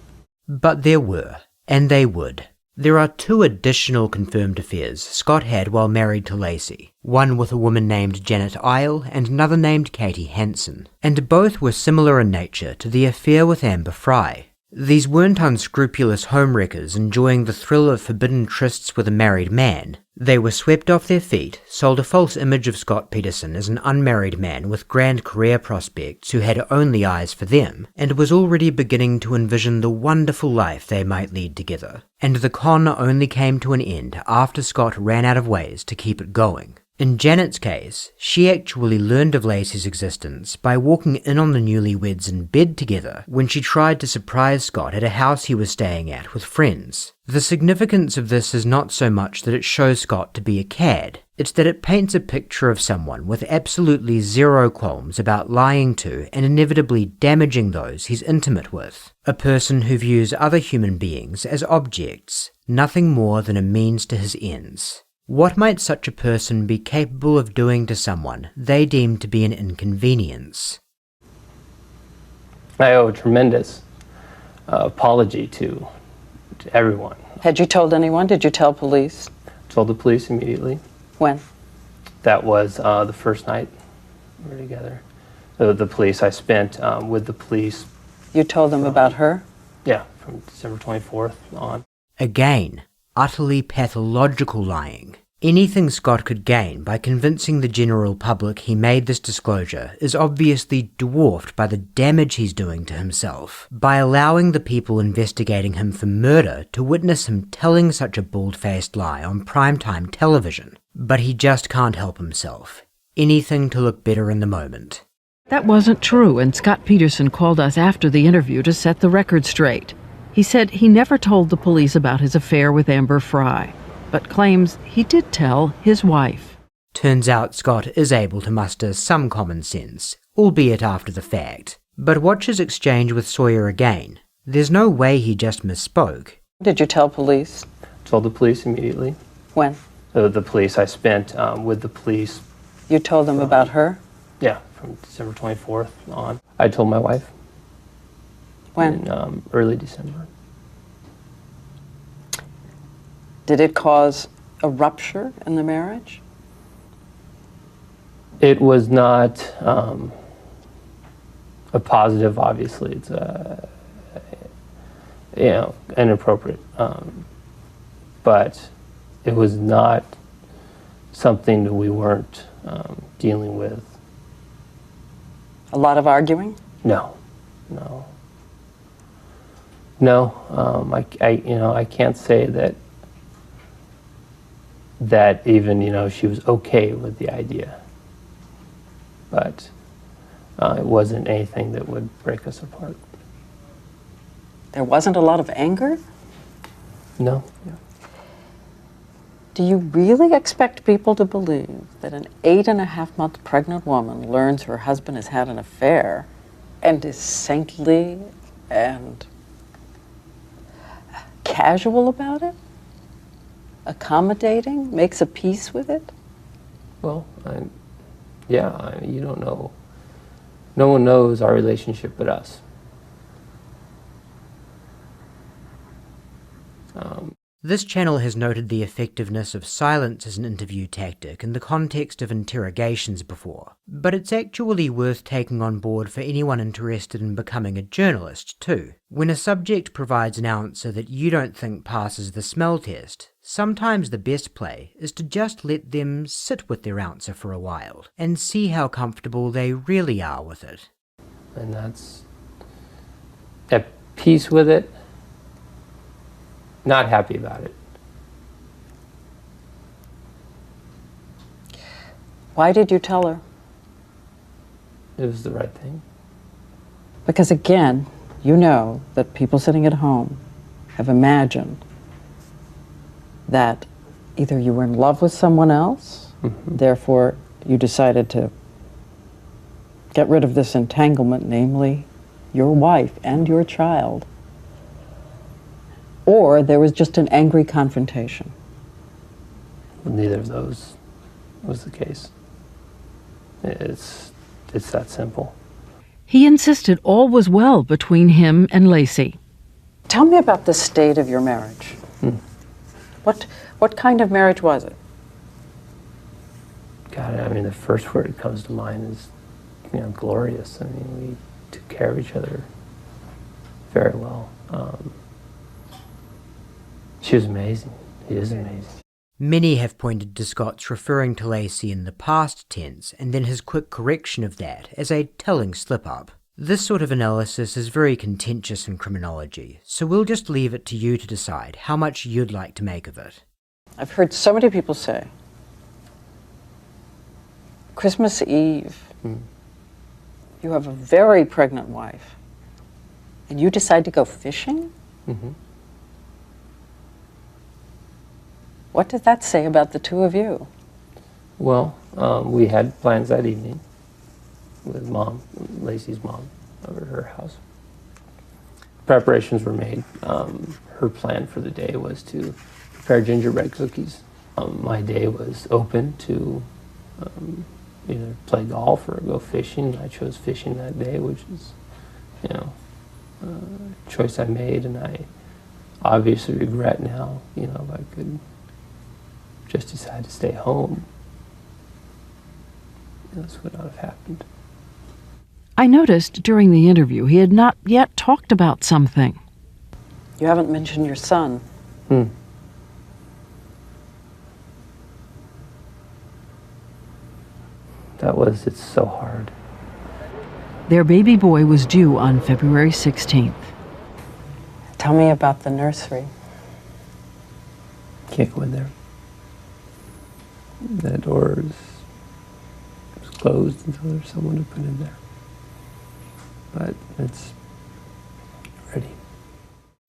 But there were, and they would. There are 2 additional confirmed affairs Scott had while married to Laci, one with a woman named Janet Isle and another named Katie Hansen, and both were similar in nature to the affair with Amber Fry. These weren't unscrupulous homewreckers enjoying the thrill of forbidden trysts with a married man. They were swept off their feet, sold a false image of Scott Peterson as an unmarried man with grand career prospects who had only eyes for them, and was already beginning to envision the wonderful life they might lead together. And the con only came to an end after Scott ran out of ways to keep it going. In Janet's case, she actually learned of Laci's existence by walking in on the newlyweds in bed together when she tried to surprise Scott at a house he was staying at with friends. The significance of this is not so much that it shows Scott to be a cad, it's that it paints a picture of someone with absolutely zero qualms about lying to and inevitably damaging those he's intimate with. A person who views other human beings as objects, nothing more than a means to his ends. What might such a person be capable of doing to someone they deem to be an inconvenience? I owe a tremendous apology to everyone. Had you told anyone? Did you tell police? Told the police immediately. When? That was the first night we were together. The police, I spent with the police. You told them about her? Yeah, from December 24th on. Again, utterly pathological lying. Anything Scott could gain by convincing the general public he made this disclosure is obviously dwarfed by the damage he's doing to himself, by allowing the people investigating him for murder to witness him telling such a bald-faced lie on primetime television. But he just can't help himself. Anything to look better in the moment. That wasn't true, and Scott Peterson called us after the interview to set the record straight. He said he never told the police about his affair with Amber Fry, but claims he did tell his wife. Turns out Scott is able to muster some common sense, albeit after the fact. But watch his exchange with Sawyer again. There's no way he just misspoke. Did you tell police? Told the police immediately. When? The police, I spent with the police. You told them about her? Yeah, from December 24th on. I told my wife. When? In early December. Did it cause a rupture in the marriage? It was not a positive, obviously. It's inappropriate. But it was not something that we weren't dealing with. A lot of arguing? No. I can't say that even, she was okay with the idea. But it wasn't anything that would break us apart. There wasn't a lot of anger? No. Do you really expect people to believe that an 8.5-month pregnant woman learns her husband has had an affair and is saintly and casual about it? Accommodating? Makes a peace with it? Well, you don't know. No one knows our relationship but us. This channel has noted the effectiveness of silence as an interview tactic in the context of interrogations before, but it's actually worth taking on board for anyone interested in becoming a journalist too. When a subject provides an answer that you don't think passes the smell test, sometimes the best play is to just let them sit with their answer for a while and see how comfortable they really are with it. And that's at peace with it. Not happy about it. Why did you tell her? It was the right thing. Because again, you know that people sitting at home have imagined that either you were in love with someone else, therefore you decided to get rid of this entanglement, namely your wife and your child, or there was just an angry confrontation. Neither of those was the case. It's that simple. He insisted all was well between him and Laci. Tell me about the state of your marriage. What kind of marriage was it? God, the first word that comes to mind is, glorious. We took care of each other very well. She was amazing. He is amazing. Many have pointed to Scott's referring to Laci in the past tense and then his quick correction of that as a telling slip-up. This sort of analysis is very contentious in criminology, so we'll just leave it to you to decide how much you'd like to make of it. I've heard so many people say Christmas Eve, you have a very pregnant wife, and you decide to go fishing? Mm-hmm. What does that say about the two of you? Well, we had plans that evening with Mom, Laci's mom, over at her house. Preparations were made. Her plan for the day was to prepare gingerbread cookies. My day was open to either play golf or go fishing. I chose fishing that day, which is, a choice I made, and I obviously regret now. If I could just decide to stay home, this would not have happened. I noticed during the interview he had not yet talked about something. You haven't mentioned your son. It's so hard. Their baby boy was due on February 16th. Tell me about the nursery. Can't go in there. The door is closed until there's someone to put in there. But it's ready.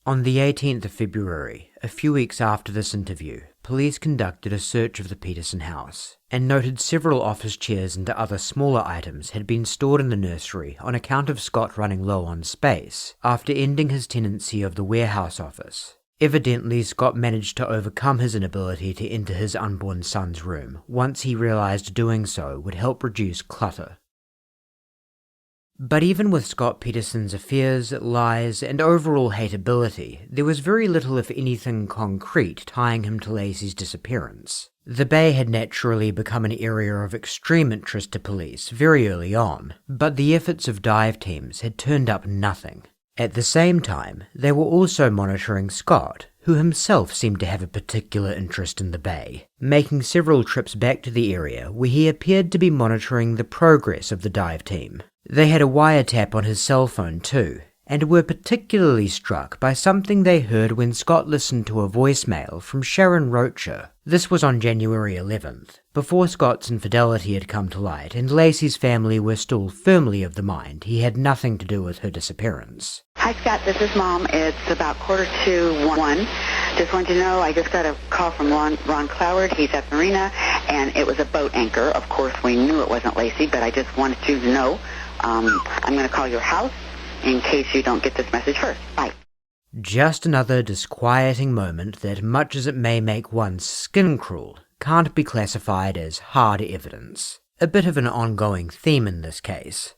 On the 18th of February, a few weeks after this interview, police conducted a search of the Peterson house and noted several office chairs and other smaller items had been stored in the nursery on account of Scott running low on space after ending his tenancy of the warehouse office. Evidently, Scott managed to overcome his inability to enter his unborn son's room once he realized doing so would help reduce clutter. But even with Scott Peterson's affairs, lies, and overall hateability, there was very little if anything concrete tying him to Laci's disappearance. The Bay had naturally become an area of extreme interest to police very early on, but the efforts of dive teams had turned up nothing. At the same time, they were also monitoring Scott, who himself seemed to have a particular interest in the Bay, making several trips back to the area where he appeared to be monitoring the progress of the dive team. They had a wiretap on his cell phone too, and were particularly struck by something they heard when Scott listened to a voicemail from Sharon Rocher. This was on January 11th, before Scott's infidelity had come to light and Laci's family were still firmly of the mind he had nothing to do with her disappearance. Hi Scott, this is Mom. It's about 1:45. Just wanted to know, I just got a call from Ron Cloward. He's at Marina, and it was a boat anchor. Of course, we knew it wasn't Laci, but I just wanted you to know. I'm going to call your house in case you don't get this message first. Bye. Just another disquieting moment that, much as it may make one's skin crawl, can't be classified as hard evidence. A bit of an ongoing theme in this case.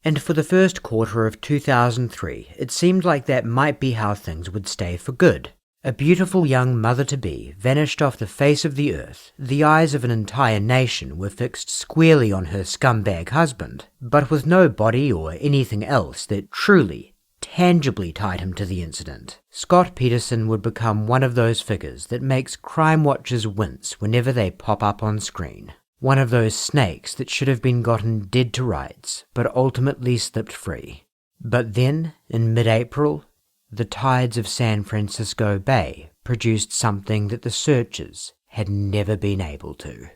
And for the first quarter of 2003, it seemed like that might be how things would stay for good. A beautiful young mother-to-be vanished off the face of the earth. The eyes of an entire nation were fixed squarely on her scumbag husband, but with no body or anything else that truly, tangibly tied him to the incident. Scott Peterson would become one of those figures that makes crime watchers wince whenever they pop up on screen. One of those snakes that should have been gotten dead to rights, but ultimately slipped free. But then, in mid-April, the tides of San Francisco Bay produced something that the searchers had never been able to.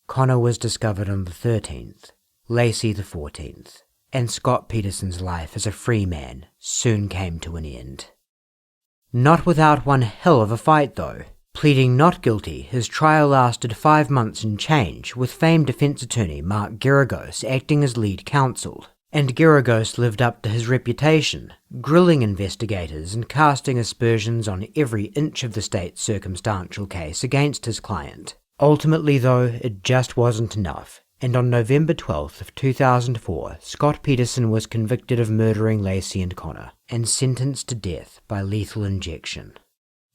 Connor was discovered on the 13th, Laci the 14th, and Scott Peterson's life as a free man soon came to an end. Not without one hell of a fight though. Pleading not guilty, his trial lasted 5 months and change, with famed defense attorney Mark Geragos acting as lead counsel. And Geragos lived up to his reputation, grilling investigators and casting aspersions on every inch of the state's circumstantial case against his client. Ultimately though, it just wasn't enough, and on November 12th of 2004, Scott Peterson was convicted of murdering Laci and Connor, and sentenced to death by lethal injection.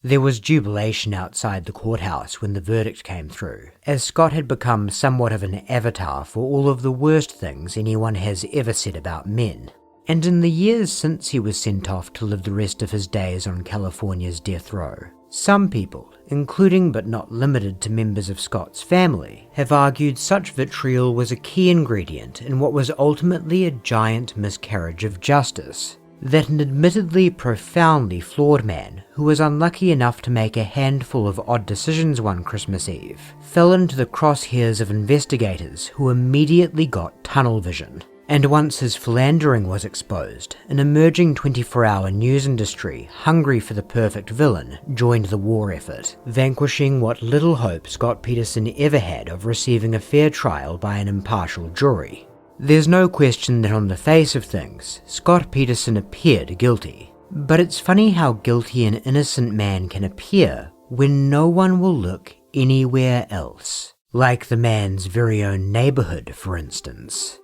There was jubilation outside the courthouse when the verdict came through, as Scott had become somewhat of an avatar for all of the worst things anyone has ever said about men. And in the years since he was sent off to live the rest of his days on California's death row, some people, including but not limited to members of Scott's family, have argued such vitriol was a key ingredient in what was ultimately a giant miscarriage of justice. that an admittedly profoundly flawed man who was unlucky enough to make a handful of odd decisions one Christmas Eve fell into the crosshairs of investigators who immediately got tunnel vision. And once his philandering was exposed, an emerging 24-hour news industry hungry for the perfect villain joined the war effort, vanquishing what little hope Scott Peterson ever had of receiving a fair trial by an impartial jury. There's no question that on the face of things, Scott Peterson appeared guilty. But it's funny how guilty an innocent man can appear when no one will look anywhere else. Like the man's very own neighborhood, for instance.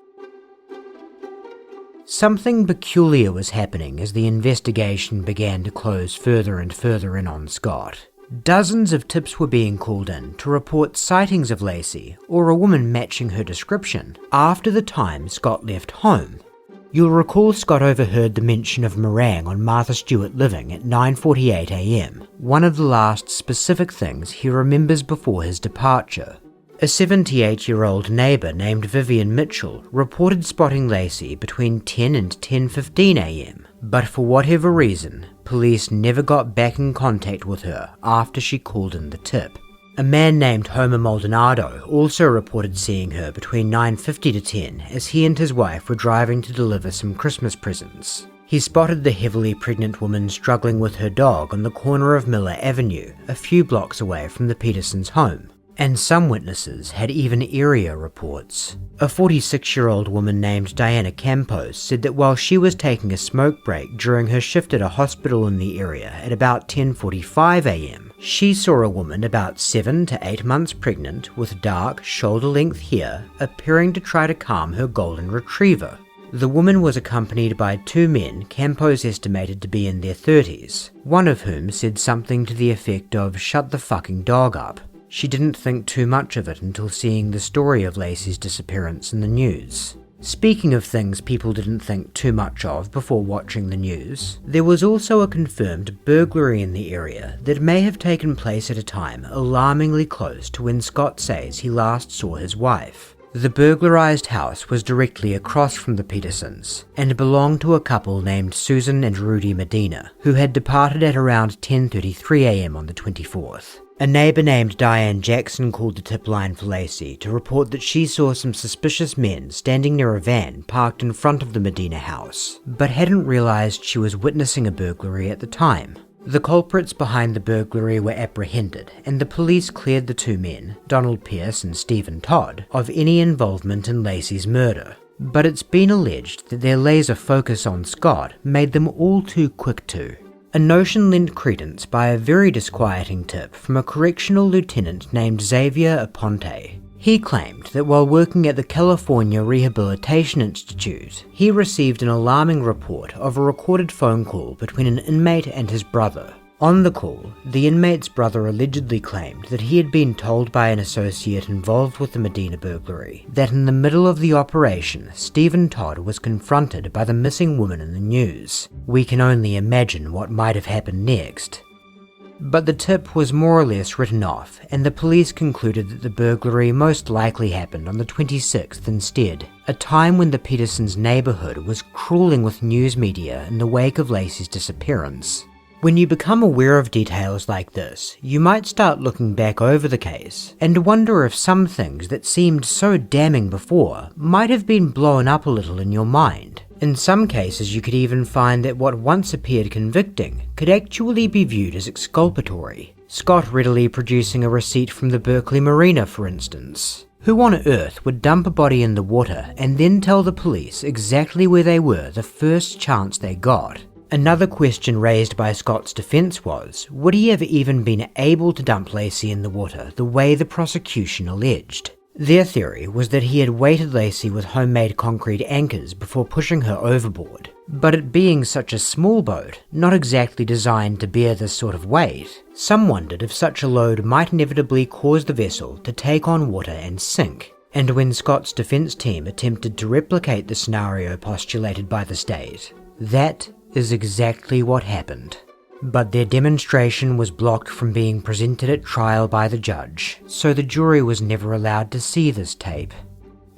Something peculiar was happening as the investigation began to close further and further in on Scott. Dozens of tips were being called in to report sightings of Laci, or a woman matching her description, after the time Scott left home. You'll recall Scott overheard the mention of meringue on Martha Stewart Living at 9:48 a.m, one of the last specific things he remembers before his departure. A 78-year-old neighbour named Vivian Mitchell reported spotting Laci between 10 and 10:15 a.m, but for whatever reason, police never got back in contact with her after she called in the tip. A man named Homer Maldonado also reported seeing her between 9:50 to 10 as he and his wife were driving to deliver some Christmas presents. He spotted the heavily pregnant woman struggling with her dog on the corner of Miller Avenue, a few blocks away from the Petersons' home. And some witnesses had even eerier reports. A 46-year-old woman named Diana Campos said that while she was taking a smoke break during her shift at a hospital in the area at about 10:45 a.m, she saw a woman about 7 to 8 months pregnant with dark, shoulder-length hair appearing to try to calm her golden retriever. The woman was accompanied by two men Campos estimated to be in their 30s, one of whom said something to the effect of "shut the fucking dog up." She didn't think too much of it until seeing the story of Laci's disappearance in the news. Speaking of things people didn't think too much of before watching the news, there was also a confirmed burglary in the area that may have taken place at a time alarmingly close to when Scott says he last saw his wife. The burglarized house was directly across from the Petersons and belonged to a couple named Susan and Rudy Medina, who had departed at around 10:33 a.m. on the 24th. A neighbour named Diane Jackson called the tip line for Laci to report that she saw some suspicious men standing near a van parked in front of the Medina house, but hadn't realised she was witnessing a burglary at the time. The culprits behind the burglary were apprehended, and the police cleared the two men, Donald Pierce and Stephen Todd, of any involvement in Laci's murder. But it's been alleged that their laser focus on Scott made them all too quick to. A notion lent credence by a very disquieting tip from a correctional lieutenant named Xavier Aponte. He claimed that while working at the California Rehabilitation Institute, he received an alarming report of a recorded phone call between an inmate and his brother. On the call, the inmate's brother allegedly claimed that he had been told by an associate involved with the Medina burglary that in the middle of the operation, Stephen Todd was confronted by the missing woman in the news. We can only imagine what might have happened next. But the tip was more or less written off, and the police concluded that the burglary most likely happened on the 26th instead, a time when the Petersons' neighborhood was crawling with news media in the wake of Laci's disappearance. When you become aware of details like this, you might start looking back over the case and wonder if some things that seemed so damning before might have been blown up a little in your mind. In some cases, you could even find that what once appeared convicting could actually be viewed as exculpatory. Scott readily producing a receipt from the Berkeley Marina, for instance. Who on earth would dump a body in the water and then tell the police exactly where they were the first chance they got? Another question raised by Scott's defense was, would he have even been able to dump Laci in the water the way the prosecution alleged? Their theory was that he had weighted Laci with homemade concrete anchors before pushing her overboard. But it being such a small boat, not exactly designed to bear this sort of weight, some wondered if such a load might inevitably cause the vessel to take on water and sink. And when Scott's defense team attempted to replicate the scenario postulated by the state, that is exactly what happened. But their demonstration was blocked from being presented at trial by the judge, so the jury was never allowed to see this tape.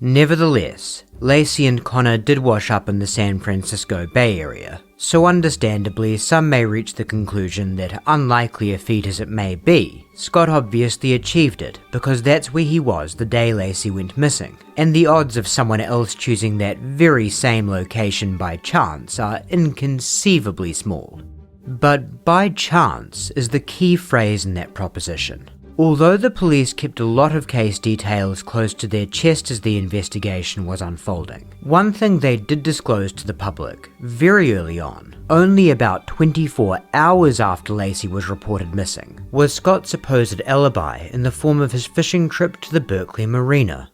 Nevertheless, Laci and Connor did wash up in the San Francisco Bay Area, So understandably, some may reach the conclusion that, unlikely a feat as it may be, Scott obviously achieved it because that's where he was the day Laci went missing, and the odds of someone else choosing that very same location by chance are inconceivably small. But by chance is the key phrase in that proposition. Although the police kept a lot of case details close to their chest as the investigation was unfolding, one thing they did disclose to the public very early on, only about 24 hours after Laci was reported missing, was Scott's supposed alibi in the form of his fishing trip to the Berkeley marina.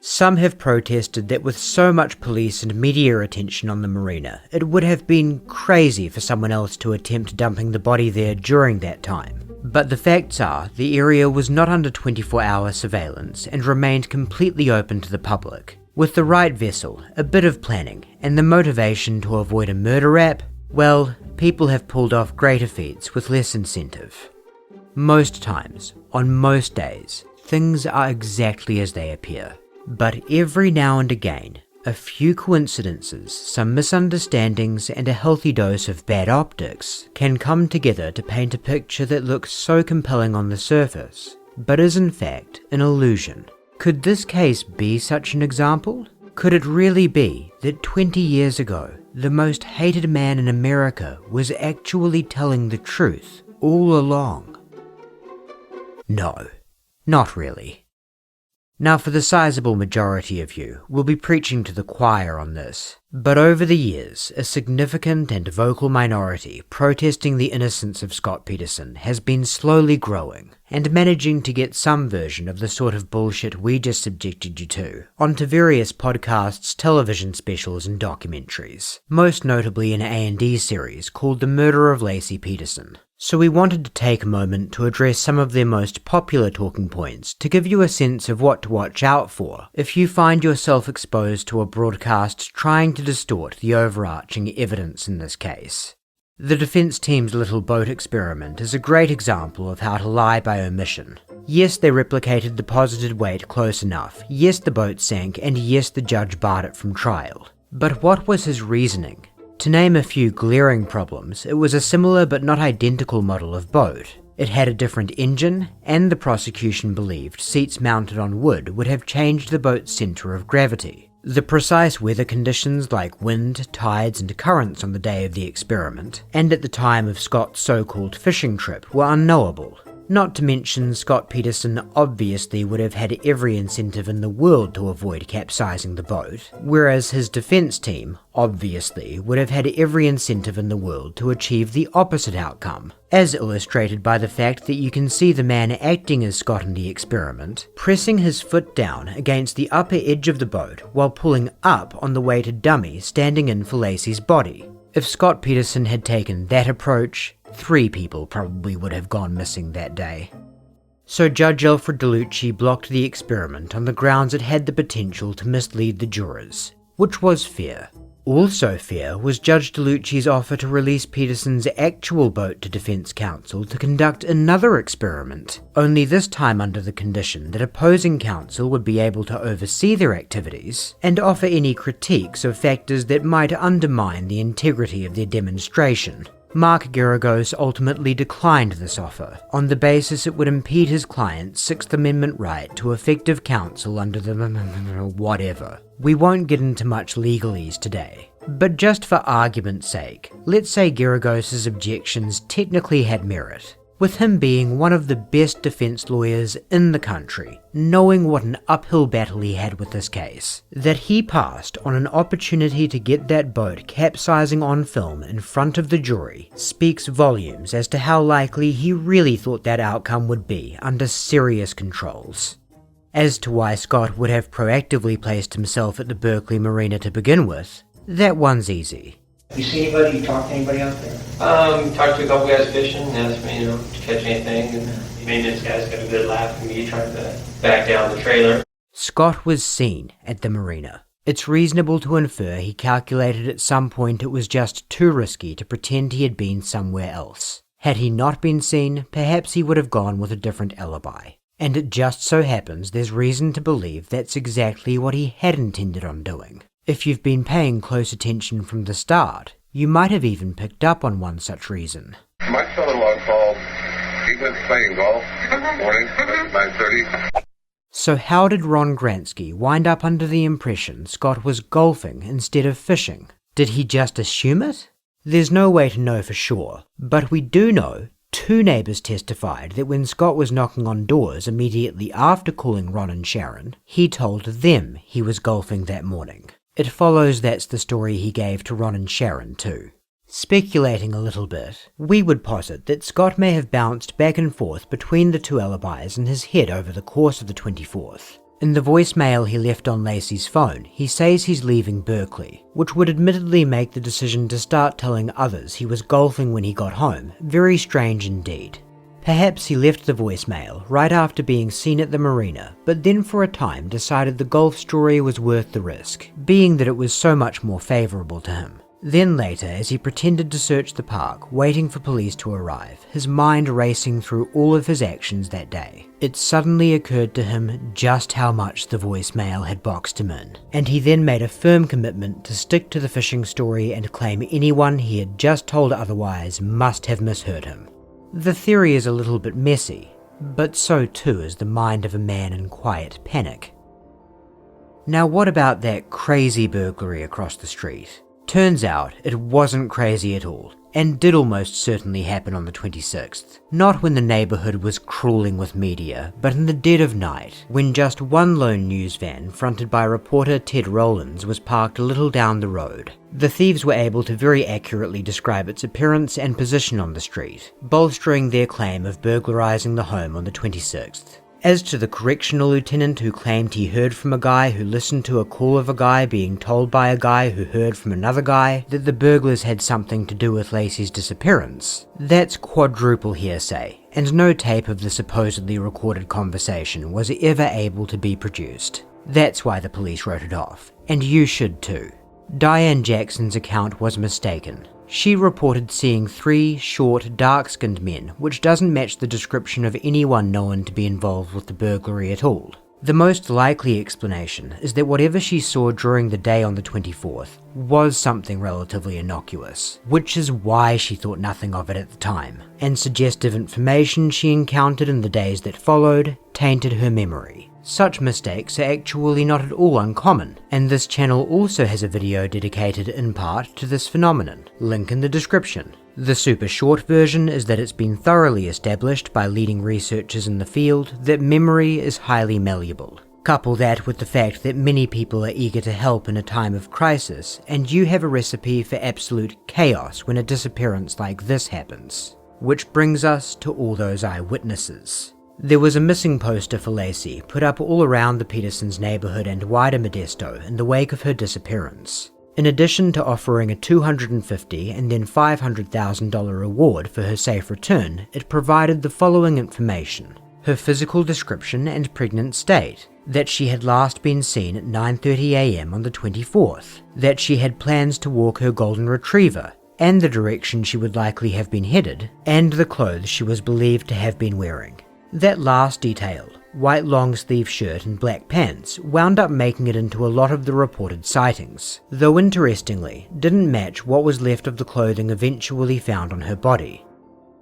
Some have protested that with so much police and media attention on the marina, it would have been crazy for someone else to attempt dumping the body there during that time. But the facts are, the area was not under 24-hour surveillance and remained completely open to the public. With the right vessel, a bit of planning, and the motivation to avoid a murder rap, well, people have pulled off greater feats with less incentive. Most times, on most days, things are exactly as they appear. But every now and again, a few coincidences, some misunderstandings, and a healthy dose of bad optics can come together to paint a picture that looks so compelling on the surface, but is in fact an illusion. Could this case be such an example? Could it really be that 20 years ago, the most hated man in America was actually telling the truth all along? No, not really. Now, for the sizable majority of you, we'll be preaching to the choir on this, but over the years, a significant and vocal minority protesting the innocence of Scott Peterson has been slowly growing, and managing to get some version of the sort of bullshit we just subjected you to onto various podcasts, television specials, and documentaries, most notably an A&E series called The Murder of Laci Peterson. So we wanted to take a moment to address some of their most popular talking points to give you a sense of what to watch out for if you find yourself exposed to a broadcast trying to distort the overarching evidence in this case. The defense team's little boat experiment is a great example of how to lie by omission. Yes, they replicated the posited weight close enough, yes the boat sank, and yes the judge barred it from trial. But what was his reasoning? To name a few glaring problems, it was a similar but not identical model of boat. It had a different engine, and the prosecution believed seats mounted on wood would have changed the boat's centre of gravity. The precise weather conditions like wind, tides, and currents on the day of the experiment, and at the time of Scott's so-called fishing trip, were unknowable. Not to mention, Scott Peterson obviously would have had every incentive in the world to avoid capsizing the boat, whereas his defense team obviously would have had every incentive in the world to achieve the opposite outcome, as illustrated by the fact that you can see the man acting as Scott in the experiment, pressing his foot down against the upper edge of the boat while pulling up on the weighted dummy standing in for Laci's body. If Scott Peterson had taken that approach, 3 people probably would have gone missing that day. So Judge Alfred DeLucci blocked the experiment on the grounds it had the potential to mislead the jurors, which was fair. Also fair was Judge DeLucci's offer to release Peterson's actual boat to defense counsel to conduct another experiment, only this time under the condition that opposing counsel would be able to oversee their activities and offer any critiques of factors that might undermine the integrity of their demonstration. Mark Geragos ultimately declined this offer, on the basis it would impede his client's Sixth Amendment right to effective counsel under the whatever. We won't get into much legalese today, but just for argument's sake, let's say Geragos' objections technically had merit. With him being one of the best defense lawyers in the country, knowing what an uphill battle he had with this case, that he passed on an opportunity to get that boat capsizing on film in front of the jury speaks volumes as to how likely he really thought that outcome would be under serious controls. As to why Scott would have proactively placed himself at the Berkeley marina to begin with, that one's easy. You see anybody? You talk to anybody out there? Talked to a couple guys fishing, asked me, to catch anything, and the maintenance guys got a good laugh at me trying to back down the trailer. Scott was seen at the marina. It's reasonable to infer he calculated at some point it was just too risky to pretend he had been somewhere else. Had he not been seen, perhaps he would have gone with a different alibi. And it just so happens there's reason to believe that's exactly what he had intended on doing. If you've been paying close attention from the start, You might have even picked up on one such reason. My son-in-law called. He was playing golf. Morning, 9:30. So how did Ron Gransky wind up under the impression Scott was golfing instead of fishing? Did he just assume it? There's no way to know for sure, but we do know 2 neighbours testified that when Scott was knocking on doors immediately after calling Ron and Sharon, he told them he was golfing that morning. It follows that's the story he gave to Ron and Sharon too. Speculating a little bit, we would posit that Scott may have bounced back and forth between the 2 alibis in his head over the course of the 24th. In the voicemail he left on Laci's phone, he says he's leaving Berkeley, which would admittedly make the decision to start telling others he was golfing when he got home very strange indeed. Perhaps he left the voicemail right after being seen at the marina, but then for a time decided the golf story was worth the risk, being that it was so much more favourable to him. Then later, as he pretended to search the park, waiting for police to arrive, his mind racing through all of his actions that day, it suddenly occurred to him just how much the voicemail had boxed him in, and he then made a firm commitment to stick to the fishing story and claim anyone he had just told otherwise must have misheard him. The theory is a little bit messy, but so too is the mind of a man in quiet panic. Now what about that crazy burglary across the street? Turns out it wasn't crazy at all, and did almost certainly happen on the 26th. Not when the neighbourhood was crawling with media, but in the dead of night, when just one lone news van fronted by reporter Ted Rowlands was parked a little down the road. The thieves were able to very accurately describe its appearance and position on the street, bolstering their claim of burglarizing the home on the 26th. As to the correctional lieutenant who claimed he heard from a guy who listened to a call of a guy being told by a guy who heard from another guy that the burglars had something to do with Laci's disappearance, that's quadruple hearsay, and no tape of the supposedly recorded conversation was ever able to be produced. That's why the police wrote it off, and you should too. Diane Jackson's account was mistaken. She reported seeing 3 short, dark-skinned men, which doesn't match the description of anyone known to be involved with the burglary at all. The most likely explanation is that whatever she saw during the day on the 24th was something relatively innocuous, which is why she thought nothing of it at the time, and suggestive information she encountered in the days that followed tainted her memory. Such mistakes are actually not at all uncommon, and this channel also has a video dedicated in part to this phenomenon, link in the description. The super short version is that it's been thoroughly established by leading researchers in the field that memory is highly malleable. Couple that with the fact that many people are eager to help in a time of crisis, and you have a recipe for absolute chaos when a disappearance like this happens. Which brings us to all those eyewitnesses. There was a missing poster for Laci put up all around the Petersons' neighbourhood and wider Modesto in the wake of her disappearance. In addition to offering a $250,000 and then $500,000 reward for her safe return, it provided the following information: her physical description and pregnant state, that she had last been seen at 9:30 a.m. on the 24th, that she had plans to walk her golden retriever, and the direction she would likely have been headed, and the clothes she was believed to have been wearing. That last detail, white long-sleeve shirt and black pants, wound up making it into a lot of the reported sightings, though interestingly, didn't match what was left of the clothing eventually found on her body.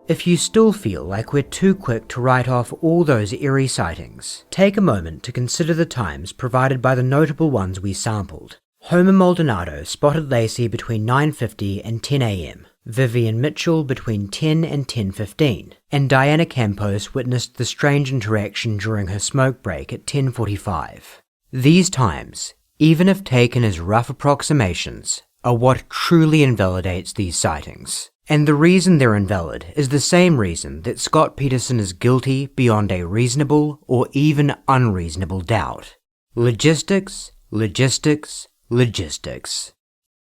If you still feel like we're too quick to write off all those eerie sightings, take a moment to consider the times provided by the notable ones we sampled. Homer Maldonado spotted Laci between 9:50 and 10 a.m., Vivian Mitchell between 10 and 10:15, and Diana Campos witnessed the strange interaction during her smoke break at 10:45. These times, even if taken as rough approximations, are what truly invalidates these sightings. And the reason they're invalid is the same reason that Scott Peterson is guilty beyond a reasonable or even unreasonable doubt. Logistics, logistics, logistics.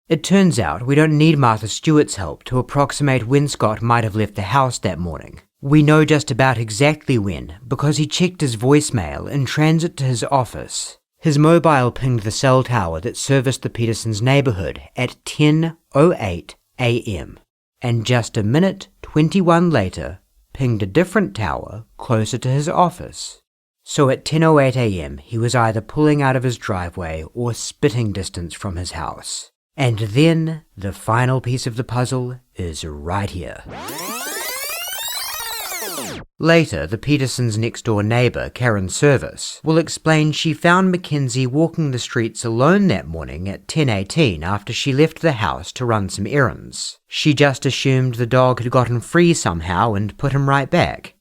It turns out we don't need Martha Stewart's help to approximate when Scott might have left the house that morning. We know just about exactly when because he checked his voicemail in transit to his office. His mobile pinged the cell tower that serviced the Petersons' neighborhood at 10:08 a.m. and just a minute 21 later pinged a different tower closer to his office. So at 10:08 a.m. he was either pulling out of his driveway or spitting distance from his house. And then, the final piece of the puzzle is right here. Later, the Petersons' next-door neighbour, Karen Service, will explain she found Mackenzie walking the streets alone that morning at 10:18 after she left the house to run some errands. She just assumed the dog had gotten free somehow and put him right back.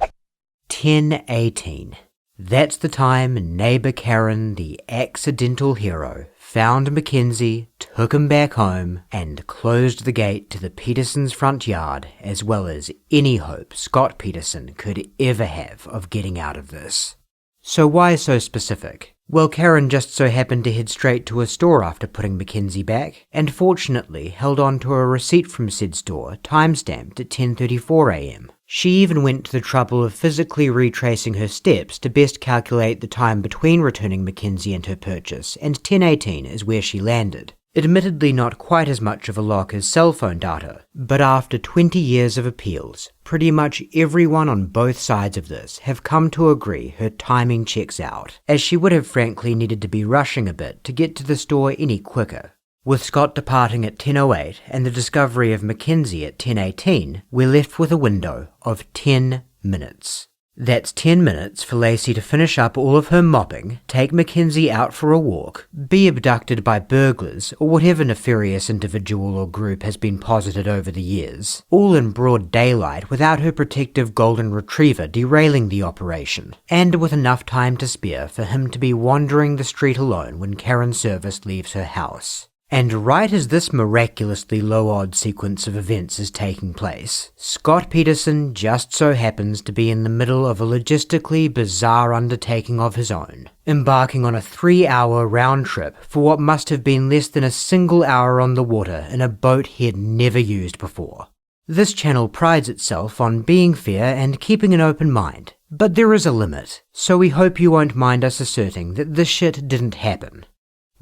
10:18. That's the time neighbour Karen, the accidental hero, found Mackenzie, took him back home, and closed the gate to the Petersons' front yard, as well as any hope Scott Peterson could ever have of getting out of this. So why so specific? Well, Karen just so happened to head straight to a store after putting Mackenzie back, and fortunately held on to a receipt from said store, timestamped at 10:34 a.m. She even went to the trouble of physically retracing her steps to best calculate the time between returning Mackenzie and her purchase, and 10:18 is where she landed. Admittedly not quite as much of a lock as cell phone data, but after 20 years of appeals, pretty much everyone on both sides of this have come to agree her timing checks out, as she would have frankly needed to be rushing a bit to get to the store any quicker. With Scott departing at 10:08 and the discovery of Mackenzie at 10:18, we're left with a window of 10 minutes. That's 10 minutes for Laci to finish up all of her mopping, take Mackenzie out for a walk, be abducted by burglars or whatever nefarious individual or group has been posited over the years, all in broad daylight without her protective golden retriever derailing the operation, and with enough time to spare for him to be wandering the street alone when Karen Service leaves her house. And right as this miraculously low-odd sequence of events is taking place, Scott Peterson just so happens to be in the middle of a logistically bizarre undertaking of his own, embarking on a 3-hour round trip for what must have been less than a single hour on the water in a boat he had never used before. This channel prides itself on being fair and keeping an open mind, but there is a limit, so we hope you won't mind us asserting that this shit didn't happen.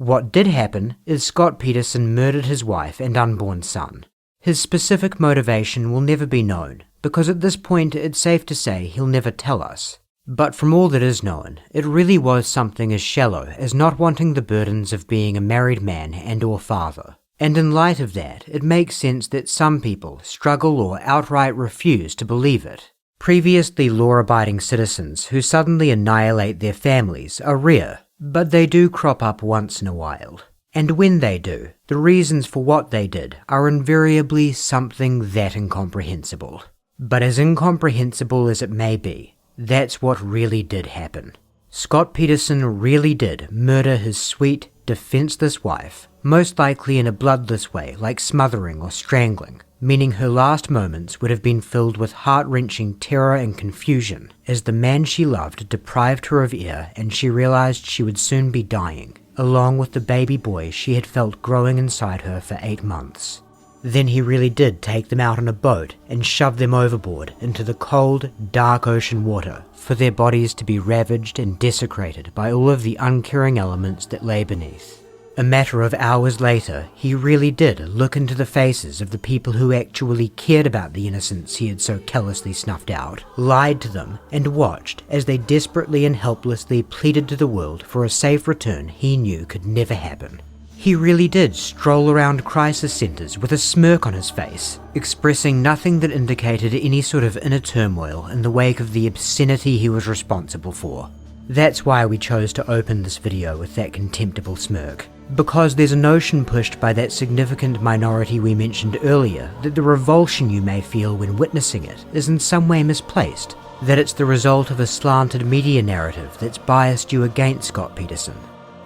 What did happen is Scott Peterson murdered his wife and unborn son. His specific motivation will never be known, because at this point it's safe to say he'll never tell us. But from all that is known, it really was something as shallow as not wanting the burdens of being a married man and or father. And in light of that, it makes sense that some people struggle or outright refuse to believe it. Previously law-abiding citizens who suddenly annihilate their families are rare, but they do crop up once in a while. And when they do, the reasons for what they did are invariably something that incomprehensible. But as incomprehensible as it may be, that's what really did happen. Scott Peterson really did murder his sweet, defenseless wife, most likely in a bloodless way like smothering or strangling, meaning her last moments would have been filled with heart-wrenching terror and confusion as the man she loved deprived her of air and she realized she would soon be dying, along with the baby boy she had felt growing inside her for 8 months. Then he really did take them out on a boat and shove them overboard into the cold, dark ocean water for their bodies to be ravaged and desecrated by all of the uncaring elements that lay beneath. A matter of hours later, he really did look into the faces of the people who actually cared about the innocents he had so callously snuffed out, lied to them, and watched as they desperately and helplessly pleaded to the world for a safe return he knew could never happen. He really did stroll around crisis centers with a smirk on his face, expressing nothing that indicated any sort of inner turmoil in the wake of the obscenity he was responsible for. That's why we chose to open this video with that contemptible smirk. Because there's a notion pushed by that significant minority we mentioned earlier that the revulsion you may feel when witnessing it is in some way misplaced, that it's the result of a slanted media narrative that's biased you against Scott Peterson.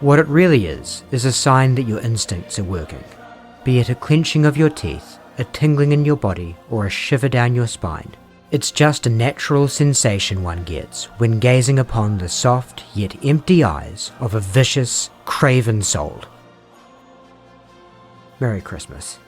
What it really is a sign that your instincts are working, be it a clenching of your teeth, a tingling in your body, or a shiver down your spine. It's just a natural sensation one gets when gazing upon the soft yet empty eyes of a vicious, craven soul. Merry Christmas.